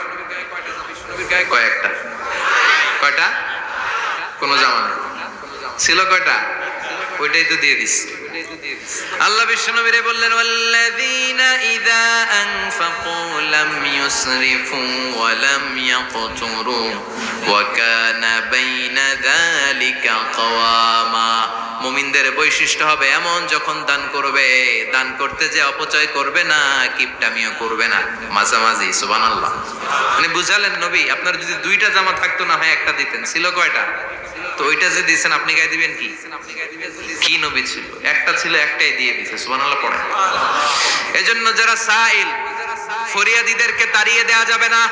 Speaker 1: কয়েকটা। কয়টা? কোন জামা নেই। ছিল কয়টা? ওইটাই তো দিয়ে দিস। আল্লাহ বিশ্বনবীরে বললেন, ওয়াল্লাযীনা ইযা আনফাকু লাম ইউসরিফু ওয়া লাম ইয়াকতুরু ওয়া কানা বাইনা যালিকা কাওয়ামা। মুমিনদের বৈশিষ্ট্য হবে এমন, যখন দান করবে, দান করতে যে অপচয় করবে না, কিপটামিও করবে না, মাঝামাঝি। সুবহানাল্লাহ। মানে বুঝালেন নবী, আপনার যদি 2টা জামা থাকতো না হয় একটা দিতেন। ছিল কয়টা? তো ওইটা যে দিয়েছেন আপনি গায়ে দিবেন কি? কি নবী ছিল? একটা ছিল, একটাই দিয়ে দিয়েছে। সুবহানাল্লাহ পড়েন। এজন্য যারা সাইল, ফরিয়াদিদেরকে তাড়িয়ে দেয়া যাবে না।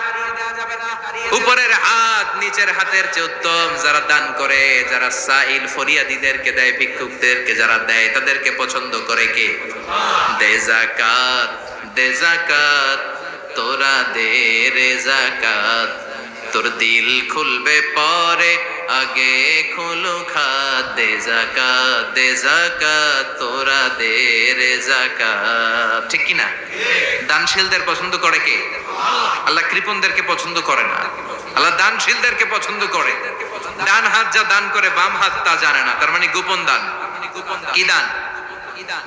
Speaker 1: উপরের হাত নিচের হাতের চেয়ে উত্তম। যারা দান করে, যারা সাইল ফরিয়াদিদেরকে দেয়, ভিক্ষুকদেরকে যারা দেয়, তাদেরকে পছন্দ করে কে? দে যাকাত, দে যাকাত, তোরা দে রে যাকাত, তোর দিল খুলবে পরে, আগে খুলু খাত। দে যাকাত, দে যাকাত, তোরা দে রে যাকাত। ঠিক কি না? দানশীলদের পছন্দ করে কে? আল্লাহ কৃপণদেরকে পছন্দ করে না। আল্লাহ দানশীলদেরকে পছন্দ করে। ডান হাত যা দান করে বাম হাত তা জানে না, তার মানে গোপন দান। কি দান?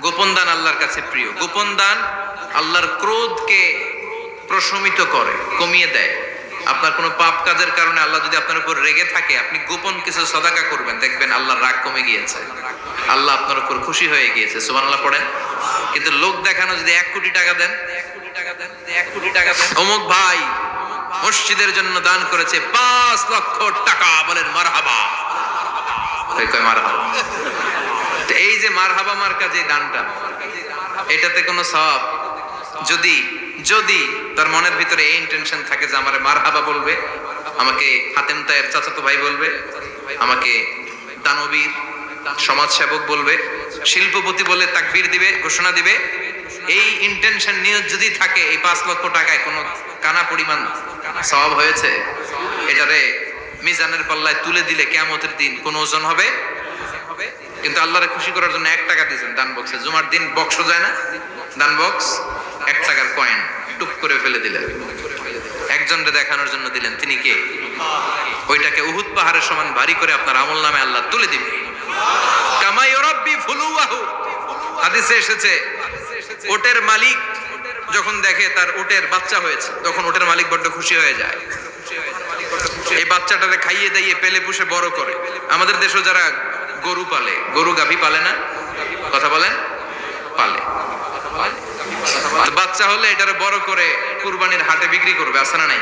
Speaker 1: গোপন দান আল্লাহর কাছে প্রিয়। গোপন দান আল্লাহর ক্রোধকে প্রশমিত করে, কমিয়ে দেয়। আপনার কোনো পাপ কাজের কারণে আল্লাহ যদি আপনার উপর রেগে থাকে, আপনি গোপন কিছু সদাকা করবেন, দেখবেন আল্লাহর রাগ কমে গিয়েছে, আল্লাহ আপনার উপর খুশি হয়ে গিয়েছে। সুবহানাল্লাহ পড়েন। কিন্তু লোক দেখানো যদি 1 কোটি টাকা দেন, 1 কোটি টাকা দেন, অমুক ভাই মসজিদের জন্য দান করেছে 5 লক্ষ টাকা, বলেন মারহাবা। কয় মারহাবা। তো এই যে মারহাবা মার্কা যে দানটা, এটাতে কোনো সওয়াব, যদি যদি তার মনের ভিতরে এই ইন্টেনশন থাকে যে আমারে মারহাবা বলবে, আমাকে হাতেম তায়ের চাচাতো ভাই বলবে, আমাকে দানবীর সমাজসেবক বলবে, শিল্পপতি বলে তাকবীর দিবে, ঘোষণা দিবে, এই ইন্টেনশন নিয়ে যদি থাকে, এই 5 লক্ষ টাকায় কোনো কানা পরিমাণ সওয়াব হয়েছে, এটারে মিজানের পাল্লায় তুলে দিলে কিয়ামতের দিন কোন ওজন হবে? কিন্তু আল্লাহরে খুশি করার জন্য 1 টাকা দিয়েছেন দান বক্সে। জুমার দিন বক্স যায় না, দান বক্স, 1 টাকার কয়েন টুপ করে ফেলে দিলেন, একজনকে দেখানোর জন্য দিলেন। তিনি কে? ওইটাকে উহুদ পাহাড়ের সমান ভারী করে আপনার আমল নামে আল্লাহ তুলে দিবে। কামা ইউরাব্বি ফুলুয়াহু, হাদিসে এসেছে, ওটের মালিক যখন দেখে তার ওটের বাচ্চা হয়েছে, তখন ওটের মালিক বড্ড খুশি হয়ে যায়। এই বাচ্চাটাকে খাইয়ে দাইয়ে পেলে পুষে বড় করে। আমাদের দেশে যারা গরু পালে, গরু গাভী পালে না, কথা বলেন, পালে, বাচ্চা হলে এটারে বড় করে কুরবানির হাটে বিক্রি করবে, আছে না নাই?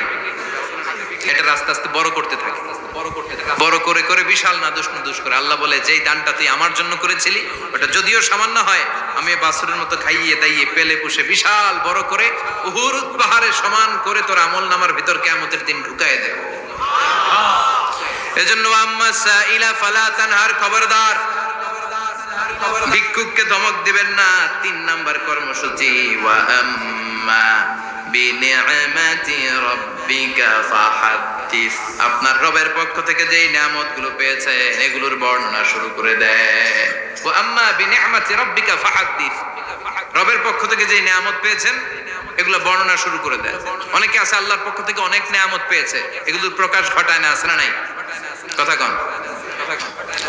Speaker 1: এটা আস্তে আস্তে বড় করতে থাকে, বড় করে করে বিশাল নাদুস করে। আল্লাহ বলে, যেই দানটা তুই আমার জন্য করেছিলি, ওটা যদিও সামান্য হয়, আমি বাছুরের মতো খাইয়ে দাইয়ে পেলে পুষে বিশাল বড় করে উহুদ পাহাড়ের সমান করে তোর আমল নামার ভিতর কিয়ামতের দিন ঢুকায় দেব। এজন্য আম্মা সাইলা ফালা তানহার, খবরদার ভিক্ষুককে ধমক দিবেন না। 3 নাম্বার কর্মসূচি, ওয়া আম্মা বিনিআমাতি রাব্বিকা ফাহাদ্দিস, আপনার রবের পক্ষ থেকে যেই নিয়ামতগুলো পেয়েছেন এগুলোর বর্ণনা শুরু করে দেন। ওয়া আম্মা বিনিআমাতি রাব্বিকা ফাহাদ্দিস, রবের পক্ষ থেকে যেই নিয়ামত পেয়েছেন এগুলো বর্ণনা শুরু করে দেন। অনেকে আছে আল্লাহর পক্ষ থেকে অনেক নিয়ামত পেয়েছে, এগুলোর প্রকাশ ঘটায় না, আছে না নাই? কথা কন।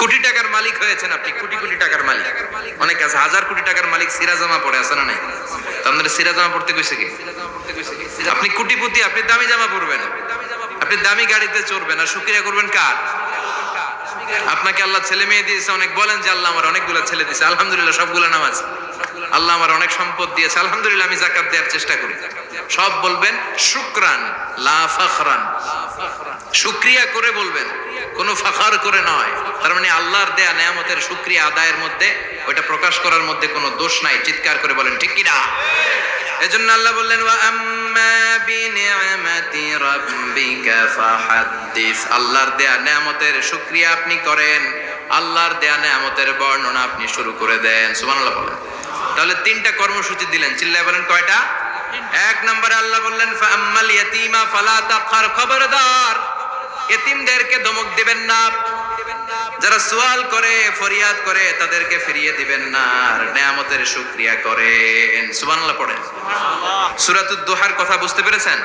Speaker 1: কোটি টাকার মালিক হয়েছেন আপনি, কোটি কোটি টাকার মালিক। অনেক আছে 1000 কোটি টাকার মালিক, সিরাজামা পড়ে, আছে না নাই? আপনাদের সিরাজামা পড়তে কইছে কি? আপনি কোটিপতি, আপনি দামি জামা পরবেন, আপনি দামি গাড়িতে চড়বেন, আর শুকরিয়া করবেন কার? আপনাকে আল্লাহ ছেলে মেয়ে দিয়েছে অনেক, বলেন যে আল্লাহ আমার অনেকগুলো ছেলে দিয়েছে, আলহামদুলিল্লাহ সবগুলো নামাজ। আল্লাহ আমার অনেক সম্পদ দিয়েছে, আলহামদুলিল্লাহ আমি যাকাত দেওয়ার চেষ্টা করি। সব বলবেন শুকরান লা ফাখরান, শুকরিয়া করে বলবেন, কোনো ফাখার করে নয়। তার মানে আল্লাহর দেয়া নিয়ামতের শুকরিয়া আদায়ের মধ্যে, ওইটা প্রকাশ করার মধ্যে কোনো দোষ নাই। চিৎকার করে বলেন ঠিক কি না? এজন্য আল্লাহ বললেন, ওয়া আম্মা বিনিআমাতি রাব্বিকা ফাহাদ্দিস, আল্লাহর দেয়া নিয়ামতের শুকরিয়া আপনি করেন, আল্লাহর দেয়া নিয়ামতের বর্ণনা আপনি শুরু করে দেন। সুবহানাল্লাহ বলেন। তাহলে 3টা কর্মসূচি দিলেন, চিল্লায় বলেন কয়টা? 1 নম্বরে আল্লাহ বললেন, ফা আম্মাল ইয়াতীমা ফালা তাকহার, খবরদার এতিমদেরকে ধমক দিবেন না, যারা সওয়াল করে ফরিয়াদ করে তাদেরকে ফিরিয়ে দিবেন না, আর নিয়ামতের শুকরিয়া করেন। সুবহানাল্লাহ পড়েন। সূরাতুদ দুহার কথা বুঝতে পেরেছেন?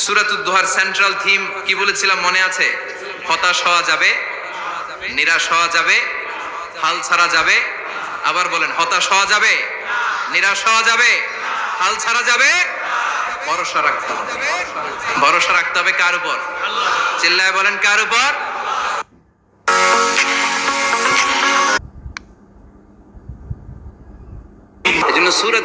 Speaker 1: সূরাতুদ দুহার সেন্ট্রাল থিম কি বলেছিলাম মনে আছে? হতাশ হওয়া যাবে, নিরাশ হওয়া যাবে, হাল ছাড়া যাবে। আবার বলেন, হতাশ হওয়া যাবে, নিরাশ হওয়া যাবে, হাল ছাড়া যাবে, ভরসা রাখতে হবে। ভরসা রাখতে হবে কার উপর? চিল্লায় বলেন কার উপর? এজন্য সূরা